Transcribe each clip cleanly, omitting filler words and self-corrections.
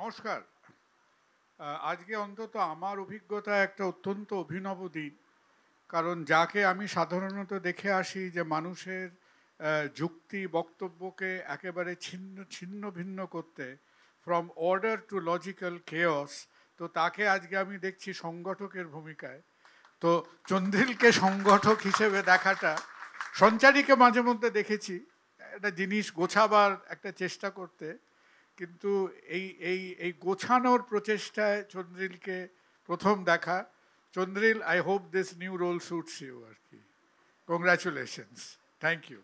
নমস্কার। আজকে অন্তত আমার অভিজ্ঞতা একটা অত্যন্ত অভিনব দিন। কারণ যাকে আমি সাধারণত দেখে আসি যে মানুষের যুক্তি বক্তব্যকে একেবারে ছিন্ন ছিন্ন ভিন্ন করতে, from order to logical chaos, তো তাকে আজকে আমি দেখছি সংগঠকের ভূমিকায়। তো চন্দ্রিলকে সংগঠক হিসেবে দেখাটা, সঞ্চারীকে মাঝে মধ্যে দেখেছি একটা জিনিস গোছাবার একটা চেষ্টা করতে, কিন্তু এই এই এই গোছানোর প্রচেষ্টায় চন্দ্রিলকে প্রথম দেখা। Chandril, I hope this new role suits you আর কি। Congratulations, thank you.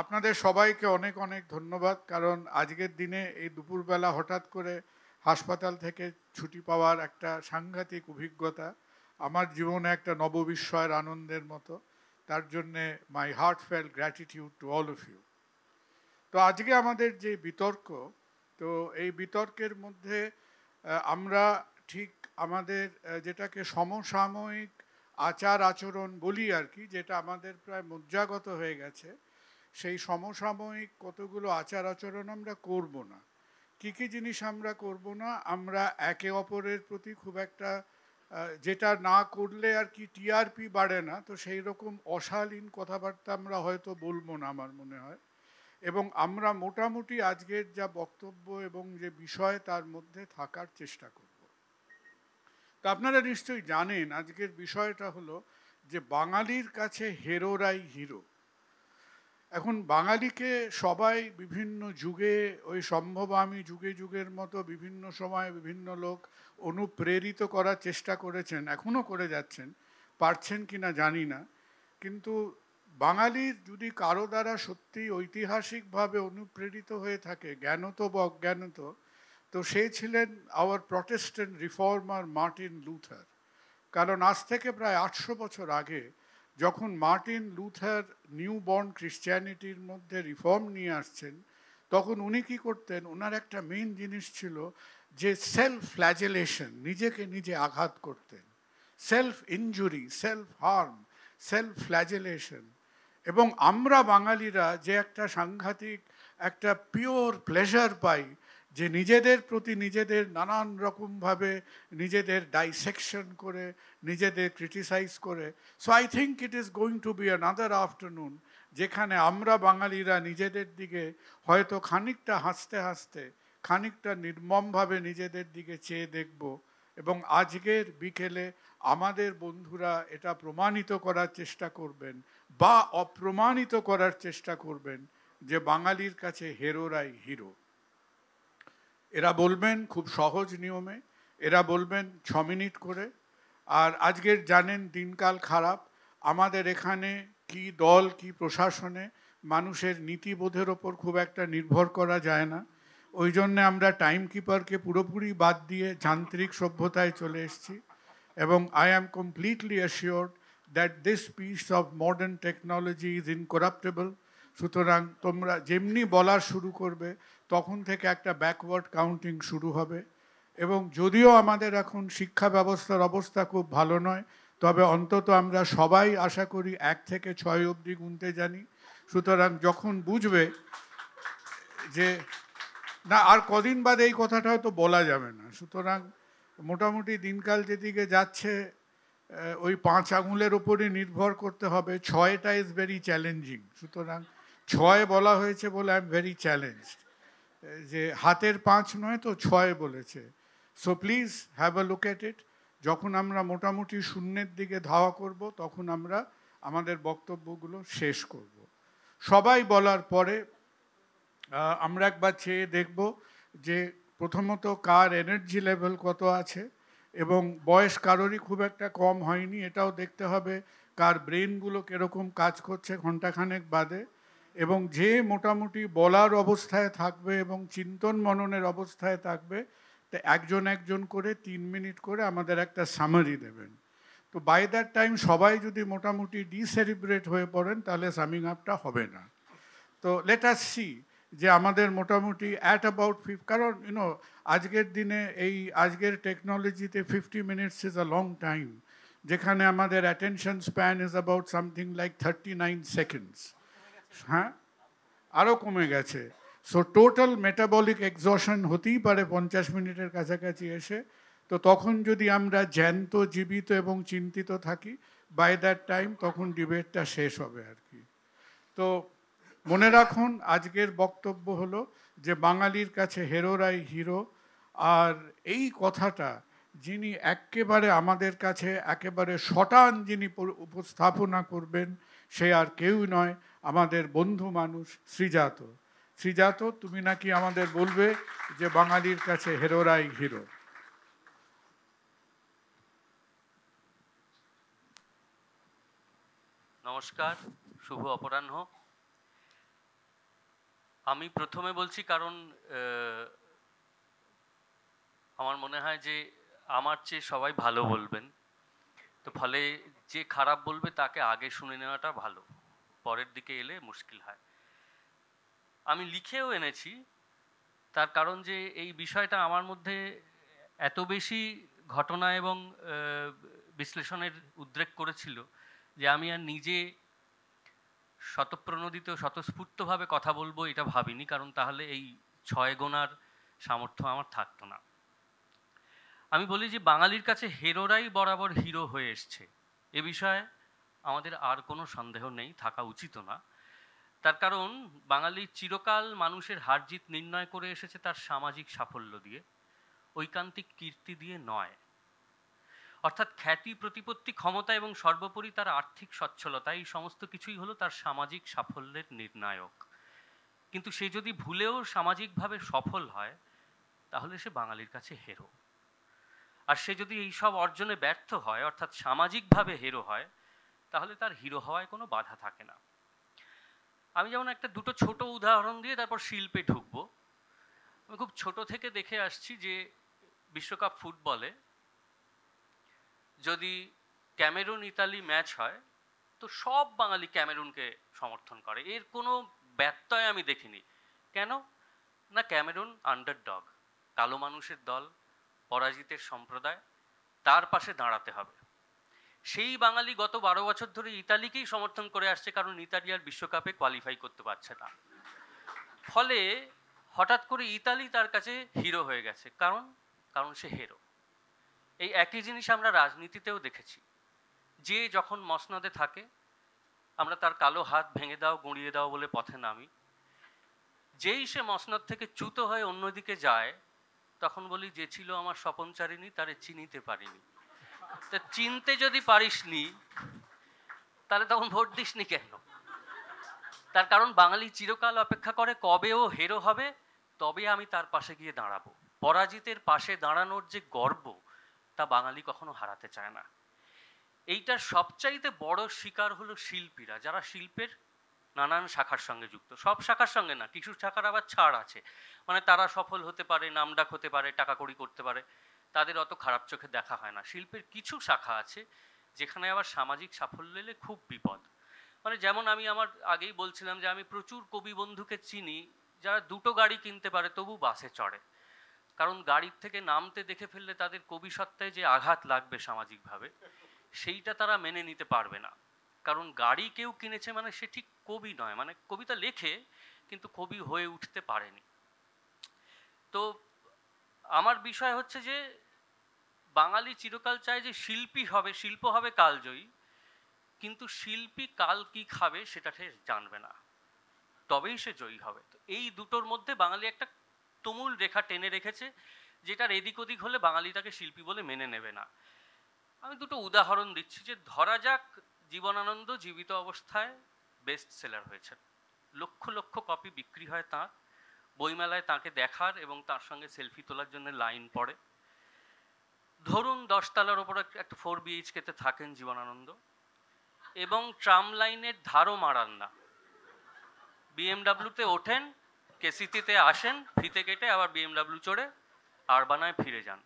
আপনাদের সবাইকে অনেক অনেক ধন্যবাদ, কারণ আজকের দিনে এই দুপুরবেলা হঠাৎ করে হাসপাতাল থেকে ছুটি পাওয়ার একটা সাংঘাতিক অভিজ্ঞতা, আমার জীবনে একটা নববিস্ময়ের আনন্দের মতো। তার জন্যে my heartfelt gratitude to all of you. তো আজকে আমাদের যে বিতর্ক, তো এই বিতর্কের মধ্যে আমরা ঠিক আমাদের যেটাকে সমসাময়িক আচার আচরণ বলি আর কি, যেটা আমাদের প্রায় মজ্জাগত হয়ে গেছে, সেই সমসাময়িক কতগুলো আচার আচরণ আমরা করব না। কী কী জিনিস আমরা করব না? আমরা একে অপরের প্রতি খুব একটা যেটা না করলে আর কি টিআরপি বাড়ে না, তো সেই রকম অশালীন কথাবার্তা আমরা হয়তো বলবো না আমার মনে হয়। এবং আমরা মোটামুটি আজকের যা বক্তব্য এবং যে বিষয় তার মধ্যে থাকার চেষ্টা করব। তা আপনারা নিশ্চয়ই জানেন আজকের বিষয়টা হলো যে বাঙালির কাছে হেরোরাই হিরো। এখন বাঙালিকে সবাই বিভিন্ন যুগে, ওই সম্ভব আমি যুগে যুগের মতো বিভিন্ন সময় বিভিন্ন লোক অনুপ্রেরিত করার চেষ্টা করেছেন, এখনও করে যাচ্ছেন, পারছেন কি না জানি না। কিন্তু বাঙালির যদি কারো দ্বারা সত্যি ঐতিহাসিকভাবে অনুপ্রেরিত হয়ে থাকে, জ্ঞানত বা অজ্ঞানত, তো সে ছিলেন our Protestant reformer Martin Luther. কারণ আজ থেকে প্রায় 800 বছর আগে যখন মার্টিন লুথার নিউ বর্ন ক্রিশ্চিয়ানিটির মধ্যে রিফর্ম নিয়ে আসছেন, তখন উনি কী করতেন? ওনার একটা মেইন জিনিস ছিল যে সেলফ ফ্ল্যাজেলেশন, নিজেকে নিজে আঘাত করতেন, self injury, self harm, self flagellation. এবং আমরা বাঙালিরা যে একটা সাংঘাতিক একটা পিওর প্লেজার পাই যে নিজেদের প্রতি নিজেদের নানান রকমভাবে নিজেদের ডাইসেকশন করে, নিজেদের ক্রিটিসাইজ করে। So I think it is going to B another afternoon যেখানে আমরা বাঙালিরা নিজেদের দিকে হয়তো খানিকটা হাসতে হাসতে, খানিকটা নির্মমভাবে নিজেদের দিকে চেয়ে দেখব। এবং আজকের বিকেলে আমাদের বন্ধুরা এটা প্রমাণিত করার চেষ্টা করবেন বা অপ্রমাণিত করার চেষ্টা করবেন যে বাঙালির কাছে হেরোরাই হিরো। এরা বলবেন খুব সহজ নিয়মে, এরা বলবেন 6 মিনিট করে। আর আজকের জানেন দিনকাল খারাপ, আমাদের এখানে কি দল কি প্রশাসনে মানুষের নীতিবোধের ওপর খুব একটা নির্ভর করা যায় না। ওই জন্যে আমরা টাইম কিপারকে পুরোপুরি বাদ দিয়ে যান্ত্রিক সভ্যতায় চলে এসেছি। এবং I am completely assured that this piece of modern technology is incorruptible. সুতরাং তোমরা যেমনি বলা শুরু করবে তখন থেকে একটা ব্যাকওয়ার্ড কাউন্টিং শুরু হবে। এবং যদিও আমাদের এখন শিক্ষা ব্যবস্থার অবস্থা খুব ভালো নয়, তবে অন্তত আমরা সবাই আশা করি 1 থেকে 6 অবধি গুনতে জানি। সুতরাং যখন বুঝবে যে না আর কদিন বাদে এই কথাটা হয়তো বলা যাবে না, সুতরাং মোটামুটি দিনকাল যেদিকে যাচ্ছে ওই 5 আঙুলের ওপরই নির্ভর করতে হবে। 6টা ইজ ভেরি চ্যালেঞ্জিং, সুতরাং 6 বলা হয়েছে বলে আই এম ভেরি চ্যালেঞ্জড, যে হাতের 5 নয় তো 6 বলেছে। So please have a look at it. যখন আমরা মোটামুটি শূন্যের দিকে ধাওয়া করব তখন আমরা আমাদের বক্তব্যগুলো শেষ করব। সবাই বলার পরে আমরা একবার চেয়ে দেখব যে প্রথমত কার এনার্জি লেভেল কত আছে, এবং বয়স কারোরই খুব একটা কম হয়নি এটাও দেখতে হবে, কার ব্রেনগুলো কীরকম কাজ করছে ঘণ্টাখানেক বাদে। এবং যে মোটামুটি বলার অবস্থায় থাকবে এবং চিন্তন মননের অবস্থায় থাকবে, তো একজন একজন করে 3 মিনিট করে আমাদের একটা সামারি দেবেন। তো বাই দ্যাট টাইম সবাই যদি মোটামুটি ডিসেরিব্রেট হয়ে পড়েন তাহলে সামিং আপটা হবে না। তো লেট আস সি যে আমাদের মোটামুটি অ্যাট অ্যাবাউট কারণ আজকের দিনে এই আজকের টেকনোলজিতে 50 minutes is a long time, যেখানে আমাদের attention span is about something like 39 seconds. হ্যাঁ, আরও কমে গেছে। সো টোটাল মেটাবলিক এক্সশন হতেই পারে 50 মিনিটের কাছাকাছি এসে। তো তখন যদি আমরা জ্যান্ত, জীবিত এবং চিন্তিত থাকি, বাই দ্যাট টাইম তখন ডিবেটটা শেষ হবে আর কি। তো মনে রাখুন, আজকের বক্তব্য হলো যে বাঙালির কাছে হেরোরাই হিরো। আর এই কথাটা যিনি একেবারে আমাদের কাছে একেবারে শটান যিনি উপস্থাপনা করবেন, সে আর কেউ নয়, আমাদের বন্ধু মানুষ শ্রীজাত। শ্রীজাত, তুমি নাকি আমাদের বলবে যে বাঙালির কাছে হেরোরাই হিরো। নমস্কার, শুভ অপরাহ্ন। আমি প্রথমে বলছি কারণ আমার মনে হয় যে আমার চেয়ে সবাই ভালো বলবেন, তো ফলে যে খারাপ বলবে তাকে আগে শুনে নেওয়াটা ভালো, পরের দিকে এলে মুশকিল হয়। আমি লিখেও এনেছি, তার কারণ যে এই বিষয়টা আমার মধ্যে এত বেশি ঘটনা এবং বিশ্লেষণের উদ্রেক করেছিল যে আমি আর নিজে স্বতঃপ্রণোদিত স্বতঃস্ফূর্তভাবে কথা বলবো এটা ভাবিনি, কারণ তাহলে এই 6 গোনার সামর্থ্য আমার থাকতো না। আমি বলি যে বাঙালির কাছে হেরোরাই বরাবর হিরো হয়ে এসছে, এ বিষয়ে আমাদের আর কোনো সন্দেহ নেই, থাকা উচিত না। তার কারণ বাঙালি চিরকাল মানুষের হার জিত নির্ণয় করে এসেছে তার সামাজিক সাফল্য দিয়ে, ঐকান্তিক কীর্তি দিয়ে নয়। অর্থাৎ খ্যাতি, প্রতিপত্তি, ক্ষমতা এবং সর্বোপরি তার আর্থিক সচ্ছলতা, এই সমস্ত কিছুই হলো তার সামাজিক সাফল্যের নির্ণায়ক। কিন্তু সে যদি ভুলেও সামাজিকভাবে সফল হয় তাহলে সে বাঙালির কাছে হেরো। আর সে যদি এই সব অর্জনে ব্যর্থ হয়, অর্থাৎ সামাজিকভাবে হেরো হয়, তাহলে তার হিরো হওয়ায় কোনো বাধা থাকে না। আমি যেমন দুটো ছোট উদাহরণ দিয়ে তারপর শিল্পে ঢুকবো। আমি খুব ছোট থেকে দেখে আসছি যে বিশ্বকাপ ফুটবলে যদি ক্যামেরুন ইতালি ম্যাচ হয় তো সব বাঙালি ক্যামেরুনকে সমর্থন করে, এর কোনো ব্যত্যয় আমি দেখিনি। কেন না, ক্যামেরুন আন্ডারডগ, কালো মানুষের দল, পরাজিতের সম্প্রদায়, তার পাশে দাঁড়াতে হবে। সেই বাঙালি গত 12 বছর ধরে ইতালিকেই সমর্থন করে আসছে, কারণ ইতালি আর বিশ্বকাপে কোয়ালিফাই করতে পারছে না। ফলে হঠাৎ করে ইতালি তার কাছে হিরো হয়ে গেছে, কারণ সে হেরো। এই একই জিনিস আমরা রাজনীতিতেও দেখেছি। যে যখন মসনদে থাকে আমরা তার কালো হাত ভেঙে দাও, গুঁড়িয়ে দাও বলে পথে নামি। যেই সে মসনদ থেকে চ্যুত হয়ে অন্যদিকে যায় তখন বলি, যে ছিল আমার স্বপনচারিণী তারে চিনিতে পারিনি। তা চিনতে যদি পারিসনি তাহলে তখন ভোট দিসনি কেন? তার কারণ বাঙালি চিরকাল অপেক্ষা করে কবে ও হেরো হবে, তবে আমি তার পাশে গিয়ে দাঁড়াবো। পরাজিতের পাশে দাঁড়ানোর যে গর্ব, তা বাঙালি কখনো হারাতে চায় না। এইটার সবচাইতে বড় শিকার হলো শিল্পীরা, যারা শিল্পের নানান শাখার সঙ্গে যুক্ত। সব শাখার সঙ্গে না, কিছু শাখার আবার ছাড় আছে, মানে তারা সফল হতে পারে, নামডাক হতে পারে, টাকা কড়ি করতে পারে, তাদের অত খারাপ চোখে দেখা হয় না। শিল্পের কিছু শাখা আছে যেখানে আবার সামাজিক সাফল্য এলে খুব বিপদ। মানে যেমন আমি আমার আগেই বলছিলাম যে আমি প্রচুর কবি বন্ধুকে চিনি যারা দুটো গাড়ি কিনতে পারে তবু বাসে চড়ে, কারণ গাড়ির থেকে নামতে দেখে ফেললে তাদের কবি সত্তায় যে আঘাত লাগবে সামাজিকভাবে, সেইটা তারা মেনে নিতে পারবে না। কারণ গাড়ি কেউ কিনেছে মানে সে ঠিক কবি নয়, মানে কবিতা লেখে কিন্তু কবি হয়ে উঠতে পারেনি। তো আমার বিষয় হচ্ছে যে বাঙালি চিরকাল চায় যে শিল্পী হবে, শিল্প হবে কালজয়ী, কিন্তু শিল্পী কাল কি খাবে সেটা সে জানবে না, তবেই সে জয়ী হবে। তো এই দুটোর মধ্যে বাঙালি একটা তুমুল রেখা টেনে রেখেছে, যেটার এদিক ওদিক হলে বাঙালি তাকে শিল্পী বলে মেনে নেবে না। আমি দুটো উদাহরণ দিচ্ছি। যে ধরা যাক জীবনানন্দ জীবিত অবস্থায় বেস্ট সেলার হয়েছে, লক্ষ লক্ষ কপি বিক্রি হয় তাঁর, বইমেলায় তাঁকে দেখার এবং তার সঙ্গে সেলফি তোলার জন্য লাইন পড়ে। ধরুন 10 তলার ওপর একটা 4 BHK-তে থাকেন জীবনানন্দ এবং ট্রাম লাইনের ধারও মারান না, BMW-তে ওঠেন, কেসিটিতে আসেন, ফিতে কেটে আবার BMW চড়ে আরবানায় ফিরে যান।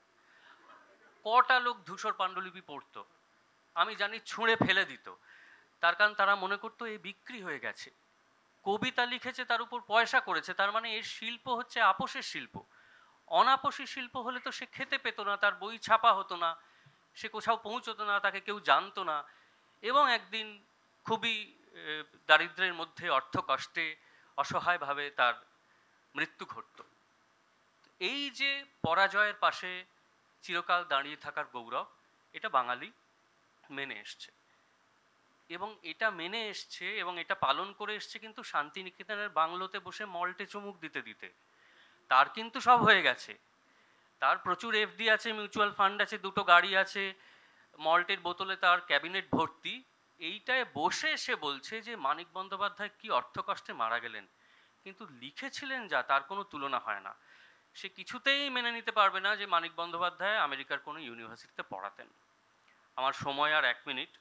কটা লোক ধূসর পাণ্ডুলিপি পড়তো আমি জানি, ছুঁড়ে ফেলে দিত, তার কারণ তারা মনে করতো এ বিক্রি হয়ে গেছে। কবিতা লিখেছে, তার উপর পয়সা করেছে, তার মানে এর শিল্প হচ্ছে আপোষের শিল্প। অনাপোষী শিল্প হলে তো সে খেতে পেত না, তার বই ছাপা হতো না, সে কোথাও পৌঁছতো না, তাকে কেউ জানতো না, এবং একদিন খুবই দারিদ্র্যের মধ্যে, অর্থ কষ্টে, অসহায়ভাবে তার মৃত্যু ঘটত। এই যে পরাজয়ের পাশে চিরকাল দাঁড়িয়ে থাকার গৌরব, এটা বাঙালি মেনে এসছে, এবং এটা মেনে এসছে এবং এটা পালন করে এসছে কিন্তু শান্তিনিকেতনের বাংলোতে বসে মল্টে চুমুক দিতে দিতে। তার কিন্তু সব হয়ে গেছে, তার প্রচুর এফডি আছে, মিউচুয়াল ফান্ড আছে, দুটো গাড়ি আছে, মল্টের বোতলে তার ক্যাবিনেট ভর্তি। এইটায় বসে সে বলছে যে মানিক বন্দ্যোপাধ্যায় কি অর্থকষ্টে মারা গেলেন, কিন্তু লিখেছিলেন যা, তার কোনো তুলনা হয় না। সে কিছুতেই মেনে নিতে পারবে না যে মানিক বন্দ্যোপাধ্যায় আমেরিকার কোনো ইউনিভার্সিটিতে পড়াতেন। আমার সময় আর 1 মিনিট,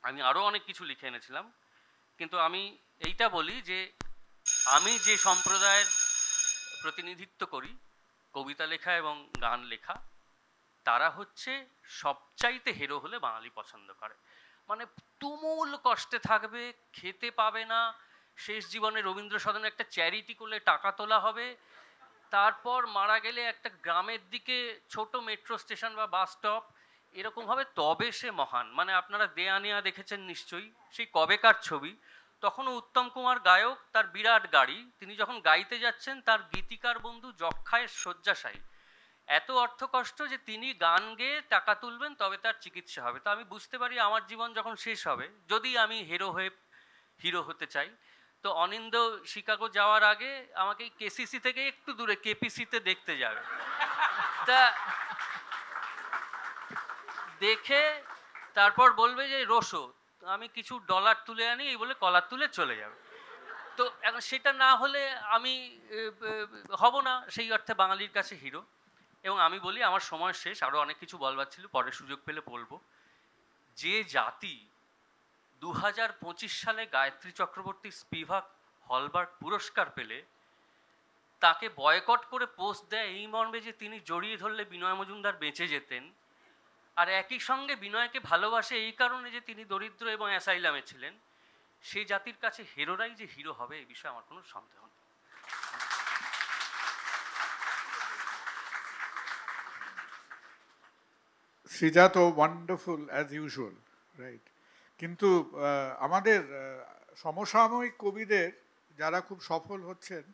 আমি আরও অনেক কিছু লিখে এনেছিলাম, কিন্তু আমি এইটা বলি যে আমি যে সম্প্রদায়ের প্রতিনিধিত্ব করি, কবিতা লেখা এবং গান লেখা, তারা হচ্ছে সবচাইতে হিরো হলে বাঙালি পছন্দ করে। মানে তুমুল কষ্টে থাকবে, খেতে পাবে না, শেষ জীবনে রবীন্দ্র সদনে একটা চ্যারিটি করলে টাকা তোলা হবে, তারপর মারা গেলে একটা গ্রামের দিকে ছোট মেট্রো স্টেশন বা বাস স্টপ এরকম হবে, তবে সে মহান। মানে আপনারা দেয়ানিয়া দেখেছেন নিশ্চয়ই, সেই কবেকার ছবি, তখনও উত্তম কুমার গায়ক, তার বিরাট গাড়ি, তিনি যখন গাইতে যাচ্ছেন তার গীতিকার বন্ধু যক্ষায় শয্যাশায়ী, এত অর্থকষ্ট যে তিনি গান গেয়ে টাকা তুলবেন তবে তার চিকিৎসা হবে। তো আমি বুঝতে পারি আমার জীবন যখন শেষ হবে, যদি আমি হিরো হতে চাই, তো অনিন্দ শিকাগো যাওয়ার আগে আমাকে কেসিসি থেকে একটু দূরে কেপিসিতে দেখতে যাবে, তা দেখে তারপর বলবে যে রোশো, আমি কিছু ডলার তুলে আনি, এই বলে কলার তুলে চলে যাবে। তো এখন সেটা না হলে আমি হব না সেই অর্থে বাঙালির কাছে হিরো। এবং আমি বলি, আমার সময় শেষ, আরও অনেক কিছু বলবার ছিল, পরে সুযোগ পেলে বলবো। যে জাতি 2025 সালে গায়ত্রী চক্রবর্তী স্পিভাক হলবার্গ পুরস্কার পেলে তাকে বয়কট করে পোস্ট দেয় এই মর্মে যে তিনি জড়িয়ে ধরলে বিনয় মজুমদার বেঁচে যেতেন, আর একই সঙ্গে বিনয়কে ভালোবাসে এই কারণে যে তিনি দরিদ্র এবং অ্যাসাইলামে ছিলেন, সেই জাতির কাছে হিরোরাই যে হিরো হবে এই বিষয়ে আমার কোনো সন্দেহ নেই। Srijato wonderful as usual, right. কিন্তু আমাদের সমসাময়িক কবিদের যারা খুব সফল হচ্ছেন,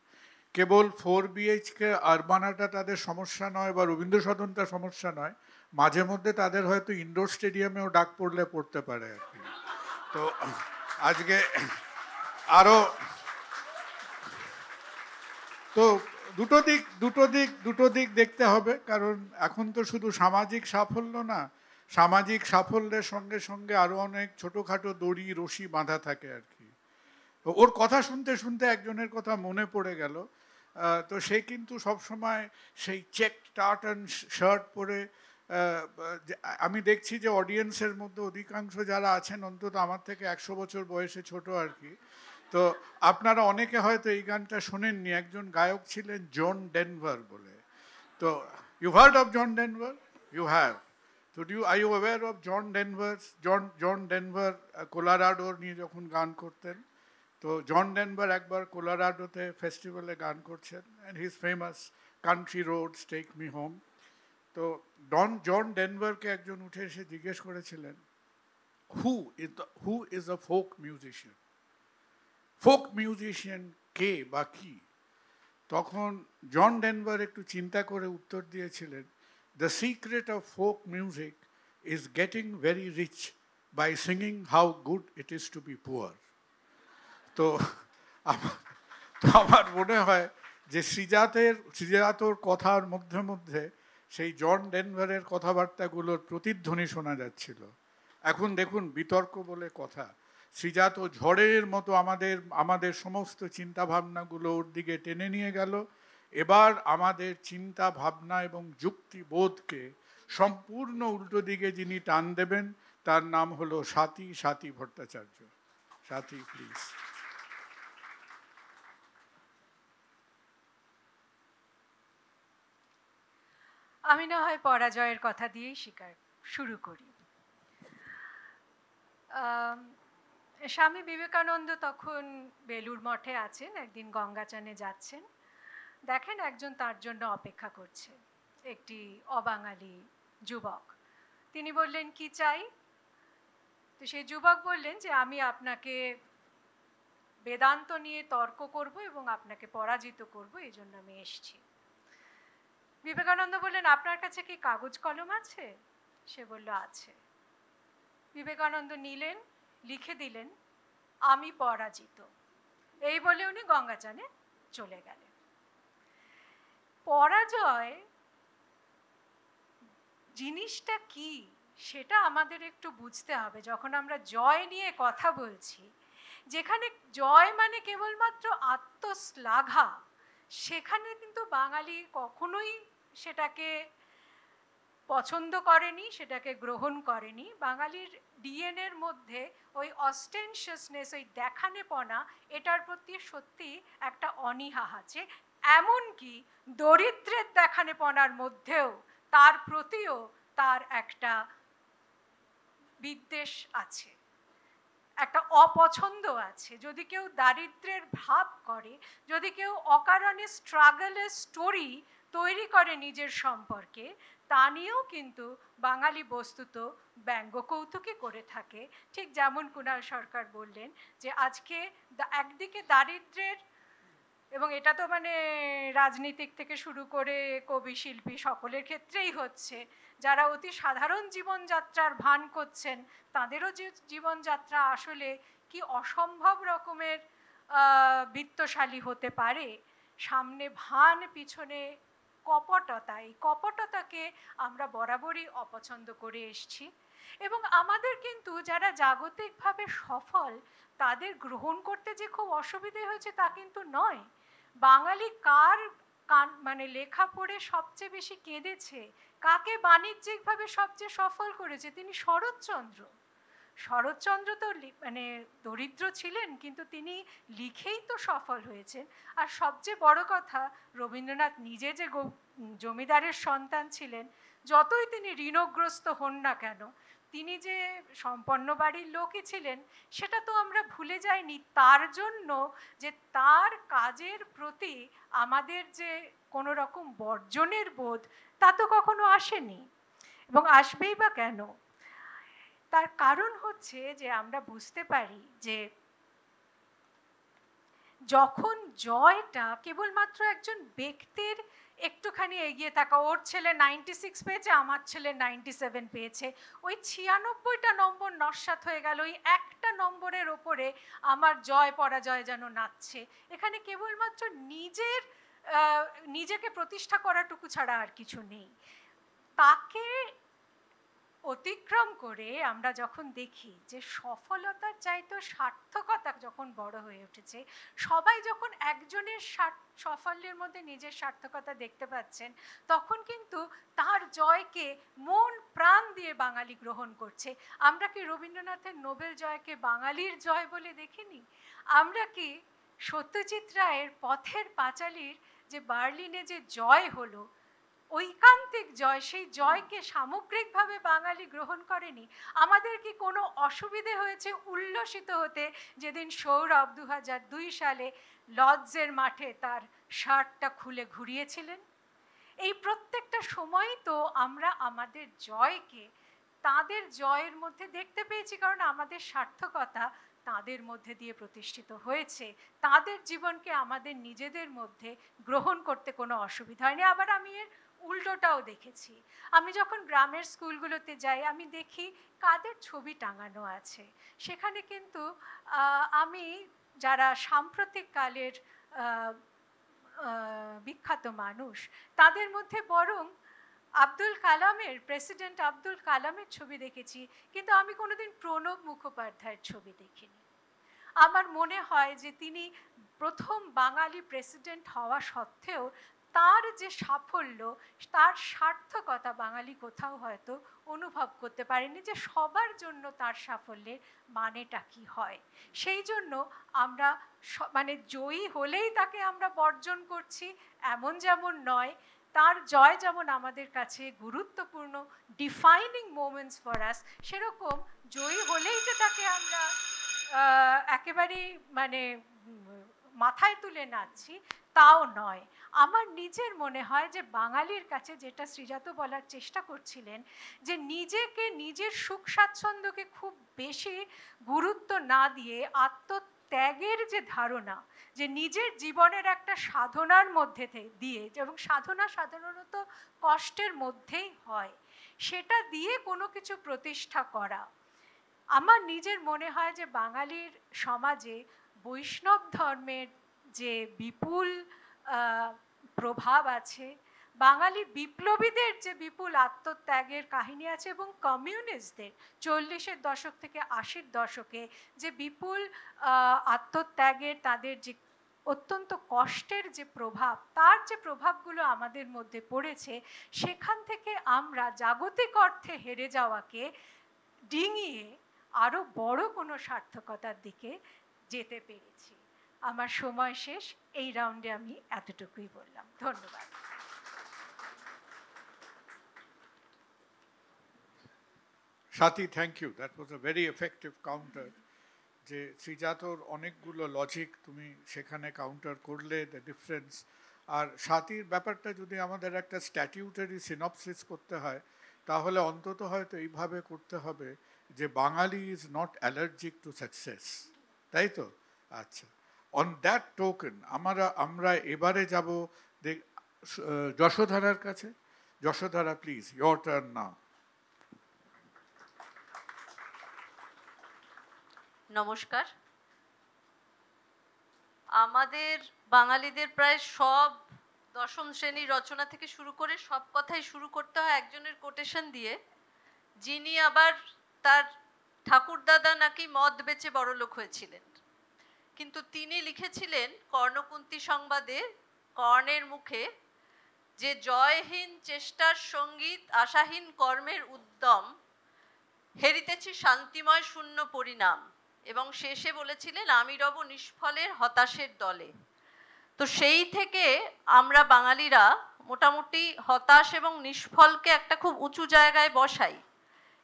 কেবল 4 BHK আরবানাটা তাদের সমস্যা নয় বা রবীন্দ্র সদনটা সমস্যা নয়, মাঝে মধ্যে তাদের হয়তো ইনডোর স্টেডিয়ামেও ডাক পড়লে পড়তে পারে আর কি। তো আজকে আরও তো দুটো দিক দেখতে হবে, কারণ এখন তো শুধু সামাজিক সাফল্য না, সামাজিক সাফল্যের সঙ্গে সঙ্গে আরও অনেক ছোটোখাটো দড়ি রশি বাঁধা থাকে আর কি। ওর কথা শুনতে শুনতে একজনের কথা মনে পড়ে গেল। তো সে কিন্তু সবসময় সেই চেক টার্টন শার্ট পরে, আমি দেখছি যে অডিয়েন্সের মধ্যে অধিকাংশ যারা আছেন অন্তত আমার থেকে 100 বছর বয়সে ছোট আর কি। তো আপনারা অনেকে হয়তো এই গানটা শোনেননি, একজন গায়ক ছিলেন জন ডেনভার বলে। তো you heard of John Denver? You have. তো are you aware of John Denver কোলোরাডোর নিয়ে যখন গান করতেন, তো জন ডেনভার একবার কোলোরাডোতে ফেস্টিভ্যালে গান করছেন, and he is famous, country roads take me home. তো জন ডেনভারকে একজন উঠে এসে জিজ্ঞেস করেছিলেন, who is a folk musician? Folk musician কে বা কি? তখন জন ডেনভার একটু চিন্তা করে উত্তর দিয়েছিলেন, the secret of folk music is getting very rich by singing how good it is to be poor. তো আমার মনে হয় যে শ্রীজাতর কথার মধ্যে মধ্যে সেই জন ডেনভারের কথাবার্তাগুলোর প্রতিধ্বনি শোনা যাচ্ছিল। এখন দেখুন, বিতর্ক বলে কথা, শ্রীজাত ঝড়ের মতো আমাদের সমস্ত চিন্তা ভাবনাগুলো ওর দিকে টেনে নিয়ে গেল। এবার আমাদের চিন্তা ভাবনা এবং যুক্তিবোধকে সম্পূর্ণ উল্টো দিকে যিনি টান দেবেন, তার নাম হলো স্বাতী ভট্টাচার্য। স্বাতী, প্লিজ। আমি না হয় পরাজয়ের কথা দিয়েই শুরু করি। স্বামী বিবেকানন্দ তখন বেলুড় মঠে আছেন, একদিন গঙ্গাচানে যাচ্ছেন, দেখেন একজন তার জন্য অপেক্ষা করছে, একটি অবাঙালি যুবক। তিনি বললেন, কি চাই? তো সেই যুবক বললেন যে আমি আপনাকে বেদান্ত নিয়ে তর্ক করব এবং আপনাকে পরাজিত করব, এই জন্য আমি এসেছি। বিবেকানন্দ বললেন, আপনার কাছে কি কাগজ কলম আছে? সে বলল, আছে। বিবেকানন্দ নিলেন, লিখে দিলেন, আমি পরাজিত। এই বলে উনি গঙ্গাচানে চলে গেলেন। পরাজয় জিনিসটা কি সেটা আমাদের একটু বুঝতে হবে। যখন আমরা জয় নিয়ে কথা বলছি, যেখানে জয় মানে কেবলমাত্র আত্মশ্লাঘা, সেখানে কিন্তু বাঙালি কখনোই সেটাকে পছন্দ করেনি, সেটাকে গ্রহণ করেনি। বাঙালির ডিএনএর মধ্যে ওই অস্টেনশিয়াসনেস, ওই দেখানেপনা, এটার প্রতি সত্যি একটা অনীহা আছে। এমনকি দরিদ্রের দেখানেপনার মধ্যেও তার প্রতিও তার একটা বিদ্বেষ আছে, একটা অপছন্দ আছে। যদি কেউ দারিদ্র্যের ভাব করে, যদি কেউ অকারণে স্ট্রাগলের স্টোরি তৈরি করে নিজের সম্পর্কে, তা নিয়েও কিন্তু বাঙালি বস্তুত ব্যঙ্গ কৌতুকই করে থাকে। ঠিক যেমন কুণাল সরকার বললেন যে আজকে একদিকে দারিদ্র্যের, এবং এটা তো মানে রাজনীতিক থেকে শুরু করে কবি শিল্পী সকলের ক্ষেত্রেই হচ্ছে, যারা অতি সাধারণ জীবনযাত্রার ভান করছেন তাদেরও যে জীবনযাত্রা আসলে কি অসম্ভব রকমের বিত্তশালী হতে পারে। সামনে ভান, পিছনে কপটতা, এই কপটতাকে আমরা বরাবরই অপছন্দ করে এসছি। এবং আমাদের কিন্তু যারা জাগতিকভাবে সফল, তাদের গ্রহণ করতে যে খুব অসুবিধে হয়েছে তা কিন্তু নয়। বাঙালি কার মানে লেখা পড়ে সবচেয়ে বেশি কেঁদেছে, কাকে বাণিজ্যিকভাবে সবচেয়ে সফল করেছে? তিনি শরৎচন্দ্র। শরৎচন্দ্র তো মানে দরিদ্র ছিলেন, কিন্তু তিনি লিখেই তো সফল হয়েছেন। আর সবচেয়ে বড় কথা, রবীন্দ্রনাথ নিজে যে জমিদারের সন্তান ছিলেন, যতই তিনি ঋণগ্রস্ত হন না কেন, তিনি যে সম্পন্ন বাড়ির লোকই ছিলেন সেটা তো আমরা ভুলে যাইনি। তার জন্য যে তার কাজের প্রতি আমাদের যে কোনো রকম বর্জনের বোধ, তা তো কখনো আসেনি, এবং আসবেই বা কেন? তার কারণ হচ্ছে যে আমরা বুঝতে পারি যে যখন জয়টা কেবলমাত্র একজন ব্যক্তির একটুখানি এগিয়ে থাকা, ওর ছেলে 96 পেয়েছে, আমার ছেলে 97 পেয়েছে, ওই 96টা নম্বর নস্যাৎ হয়ে গেল, ওই একটা নম্বরের ওপরে আমার জয় পরাজয় যেন নাচছে। এখানে কেবলমাত্র নিজেকে প্রতিষ্ঠা করাটুকু ছাড়া আর কিছু নেই। তাকে অতিক্রম করে আমরা যখন দেখি যে সফলতার চাইতেও সার্থকতা যখন বড় হয়ে উঠেছে, সবাই যখন একজনের সাফল্যের মধ্যে নিজের সার্থকতা দেখতে পাচ্ছেন, তখন কিন্তু তার জয়কে মন প্রাণ দিয়ে বাঙালি গ্রহণ করছে। আমরা কি রবীন্দ্রনাথের নোবেল জয়কে বাঙালির জয় বলে দেখিনি? আমরা কি সত্যজিৎ রায়ের পথের পাঁচালীর যে বার্লিনে যে জয় হলো, ঐকান্তিক জয়, সেই জয়কে সামগ্রিকভাবে বাঙালি গ্রহণ করেনি? আমাদের কি কোনো অসুবিধে হয়েছে উল্লসিত হতে যেদিন সৌরভ 2002 সালে লর্ডসের মাঠে তার শার্টটা খুলে ঘুরিয়েছিলেন? এই প্রত্যেকটা সময়ই তো আমরা আমাদের জয়কে তাদের জয়ের মধ্যে দেখতে পেয়েছি, কারণ আমাদের সার্থকতা তাদের মধ্যে দিয়ে প্রতিষ্ঠিত হয়েছে। তাদের জীবনকে আমাদের নিজেদের মধ্যে গ্রহণ করতে কোনো অসুবিধা হয়নি। আবার আমি এর উল্টোটাও দেখেছি। আমি যখন গ্রামের স্কুলগুলোতে যাই, আমি দেখি কাদের ছবি টাঙানো আছে। সেখানে কিন্তু আমি যারা সাম্প্রতিক কালের বিখ্যাত মানুষ, তাদের মধ্যে বরং আব্দুল কালামের, প্রেসিডেন্ট আব্দুল কালামের ছবি দেখেছি, কিন্তু আমি কোনোদিন প্রণব মুখোপাধ্যায়ের ছবি দেখিনি। আমার মনে হয় যে তিনি প্রথম বাঙালি প্রেসিডেন্ট হওয়া সত্ত্বেও তার যে সাফল্য, তার সার্থকতা বাঙালি কোথাও হয়তো অনুভব করতে পারেনি, যে সবার জন্য তার সাফল্যের মানেটা কি হয়। সেই জন্য আমরা মানে জয়ী হলেই তাকে আমরা বর্জন করছি এমন যেমন নয়, তার জয় যেমন আমাদের কাছে গুরুত্বপূর্ণ ডিফাইনিং মোমেন্টস ফর আস, সেরকম জয়ী হলেই যে তাকে আমরা একেবারেই মানে মাথায় তুলে নাচছি তাও নয়। আমার নিজের মনে হয় যে বাঙালির কাছে, যেটা শ্রীজাত বলার চেষ্টা করছিলেন, যে নিজেকে, নিজের সুখ স্বাচ্ছন্দ্যকে খুব বেশি গুরুত্ব না দিয়ে ত্যাগের যে ধারণা, যে নিজের জীবনের একটা সাধনার মধ্যে দিয়ে, এবং সাধনা সাধারণত কষ্টের মধ্যেই হয়, সেটা দিয়ে কোনো কিছু প্রতিষ্ঠা করা। আমার নিজের মনে হয় যে বাঙালির সমাজে বৈষ্ণব ধর্মের যে বিপুল প্রভাব আছে, বাঙালি বিপ্লবীদের যে বিপুল আত্মত্যাগের কাহিনী আছে, এবং কমিউনিস্টদের 40-এর দশক থেকে 80-র দশকে যে বিপুল আত্মত্যাগের, তাদের যে অত্যন্ত কষ্টের যে প্রভাব, তার যে প্রভাবগুলো আমাদের মধ্যে পড়েছে, সেখান থেকে আমরা জাগতিক অর্থে হেরে যাওয়াকে ডিঙিয়ে আরও বড় কোনো সার্থকতার দিকে যেতে পেরেছি। আমার সময় শেষ, এই রাউন্ডে আমি এতটুকুই বললাম। ধন্যবাদ। Swati, thank you, that was a very effective counter. যে শ্রীজাতর অনেকগুলো লজিক তুমি সেখানে কাউন্টার করলে, দ্য ডিফারেন্স। আর স্বাতীর ব্যাপারটা যদি আমাদের একটা স্ট্যাটিউটারি সিনপসিস করতে হয়, তাহলে অন্তত হয়তো এইভাবে করতে হবে যে Bengali is not allergic to success, তাই তো? আচ্ছা, অন দ্যাট টোকেন আমরা এবারে যাব যশোধারার কাছে। Yashodhara, please, your turn now. নমস্কার। আমাদের বাঙালিদের প্রায় সব দশম শ্রেণীর রচনা থেকে শুরু করে সব কথাই শুরু করতে হয় একজনের কোটেশন দিয়ে, যিনি আবার তার ঠাকুরদাদা নাকি মদ বেচে বড়লোক হয়েছিলেন, কিন্তু তিনি লিখেছিলেন কর্ণকুন্তী সংবাদে কর্ণের মুখে যে জয়হীন চেষ্টার সঙ্গীত, আশাহীন কর্মের উদ্যম, হেরিতেছি শান্তিময় শূন্য পরিণাম, এবং শেষে বলেছিলেন আমি রব নিষ্ফলের হতাশের দলে। তো সেই থেকে আমরা বাঙালিরা মোটামুটি হতাশ এবং নিষ্ফলকে একটা খুব উঁচু জায়গায় বসাই।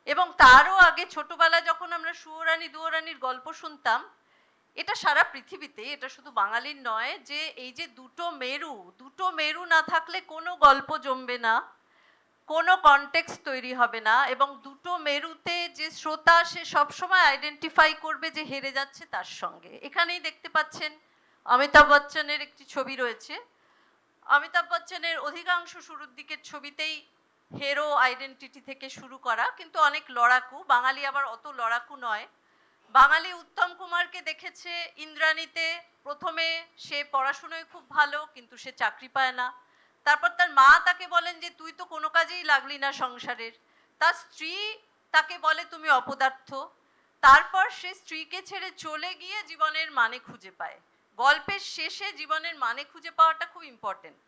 এবং তারও আগে ছোটবেলায় যখন আমরা সুয়োরানী দুয়োরানীর গল্প শুনতাম, এটা সারা পৃথিবীতে, এটা শুধু বাঙালির নয়, যে এই যে দুটো মেরু না থাকলে কোনো গল্প জমবে না, কোনো কনটেক্সট তৈরি হবে না, এবং দুটো মেরুতে যে শ্রোতা সে সবসময় আইডেন্টিফাই করবে যে হেরে যাচ্ছে তার সঙ্গে। এখানেই দেখতে পাচ্ছেন অমিতাভ বচ্চনের একটি ছবি রয়েছে। অমিতাভ বচ্চনের অধিকাংশ শুরুর দিকের ছবিতেই হেরো আইডেন্টিটি থেকে শুরু করা, কিন্তু অনেক লড়াকু। বাঙালি আবার অত লড়াকু নয়। বাঙালি উত্তম কুমারকে দেখেছে ইন্দ্রাণীতে, প্রথমে সে পড়াশুনোয় খুব ভালো, কিন্তু সে চাকরি পায় না। তারপর তার মা তাকে বলেন যে তুই তো কোনো কাজেই লাগলি না সংসারের। তার স্ত্রী তাকে বলে তুমি অপদার্থ। তারপর সে স্ত্রীকে ছেড়ে চলে গিয়ে জীবনের মানে খুঁজে পায়। গল্পের শেষে জীবনের মানে খুঁজে পাওয়াটা খুব ইম্পর্টেন্ট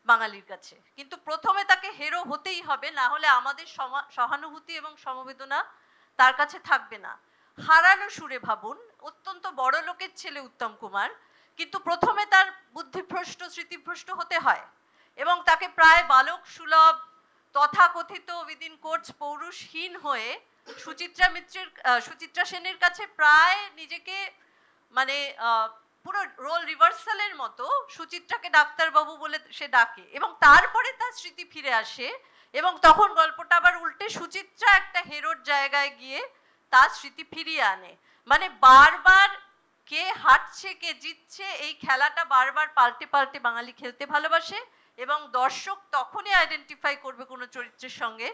বাঙালির কাছে, কিন্তু প্রথমে তাকে হিরো হতেই হবে, না হলে আমাদের সহানুভূতি এবং সমবেদনা তার কাছে থাকবে না। হারানো সুরে ভাবুন, অত্যন্ত বড় লোকের ছেলে উত্তম কুমার, কিন্তু প্রথমে তার বুদ্ধিভ্রষ্ট স্মৃতিভ্রষ্ট হতে হয়, এবং তাকে প্রায় বালক সুলভ, তথাকথিত উইদিন কোটস পৌরুষহীন হয়ে সুচিত্রা সেনের কাছে প্রায় নিজেকে মানে পুরো রোল রিভার্সালের মতো সুচিত্রাকে ডাক্তারবাবু বলে সে ডাকে, এবং তারপরে তার স্মৃতি ফিরে আসে, এবং তখন গল্পটা আবার উল্টে সুচিত্রা একটা হেরোর জায়গায় গিয়ে তার স্মৃতি ফিরিয়ে আনে। মানে বারবার কে হারছে কে জিতছে এই খেলাটা বারবার পাল্টে পাল্টে বাঙালি খেলতে ভালোবাসে, এবং দর্শক তখনই আইডেন্টিফাই করবে কোনো চরিত্রের সঙ্গে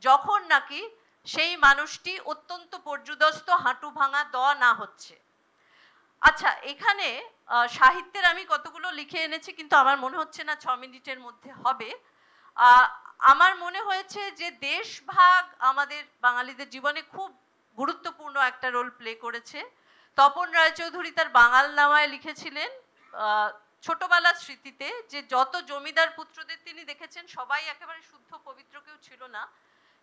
যখন নাকি সেই মানুষটি অত্যন্ত পর্যুদস্ত, হাঁটু ভাঙা না হচ্ছে। আচ্ছা, এখানে সাহিত্যের আমি কতগুলো লিখে এনেছি, কিন্তু আমার মনে হচ্ছে না 6 মিনিটের মধ্যে হবে। আমার মনে হয়েছে যে দেশভাগ আমাদের বাঙালিদের জীবনে খুব গুরুত্বপূর্ণ একটা রোল প্লে করেছে। তপন রায়চৌধুরী তার বাঙাল নামায় লিখেছিলেন ছোটবেলার স্মৃতিতে যে যত জমিদার পুত্রদের তিনি দেখেছেন সবাই একেবারে শুদ্ধ পবিত্র কেউ ছিল না,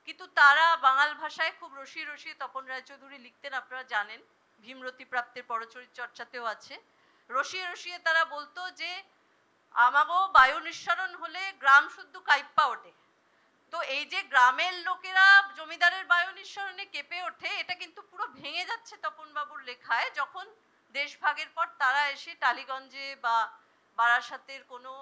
কিন্তু তারা বাঙাল ভাষায় খুব রসিয়ে রসিয়ে তপন রায়চৌধুরী লিখতেন, আপনারা জানেন, ভীমরতি প্রাপ্তের পরচরিত চর্চাতেও আছে। রসিয়ে রসিয়ে তারা বলতো যে আমাগো বায়ু নিঃসরণ হলে গ্রাম শুদ্ধ কাইপ্পা ওঠে। তো এই যে গ্রামের লোকেরা জমিদারের বায়ু নিঃসরণে কেঁপে ওঠে, এটা কিন্তু পুরো ভেঙে যাচ্ছে তপন বাবুর লেখায়, যখন দেশভাগের পর তারা এসে টালিগঞ্জে বা বারাসাতের কোনো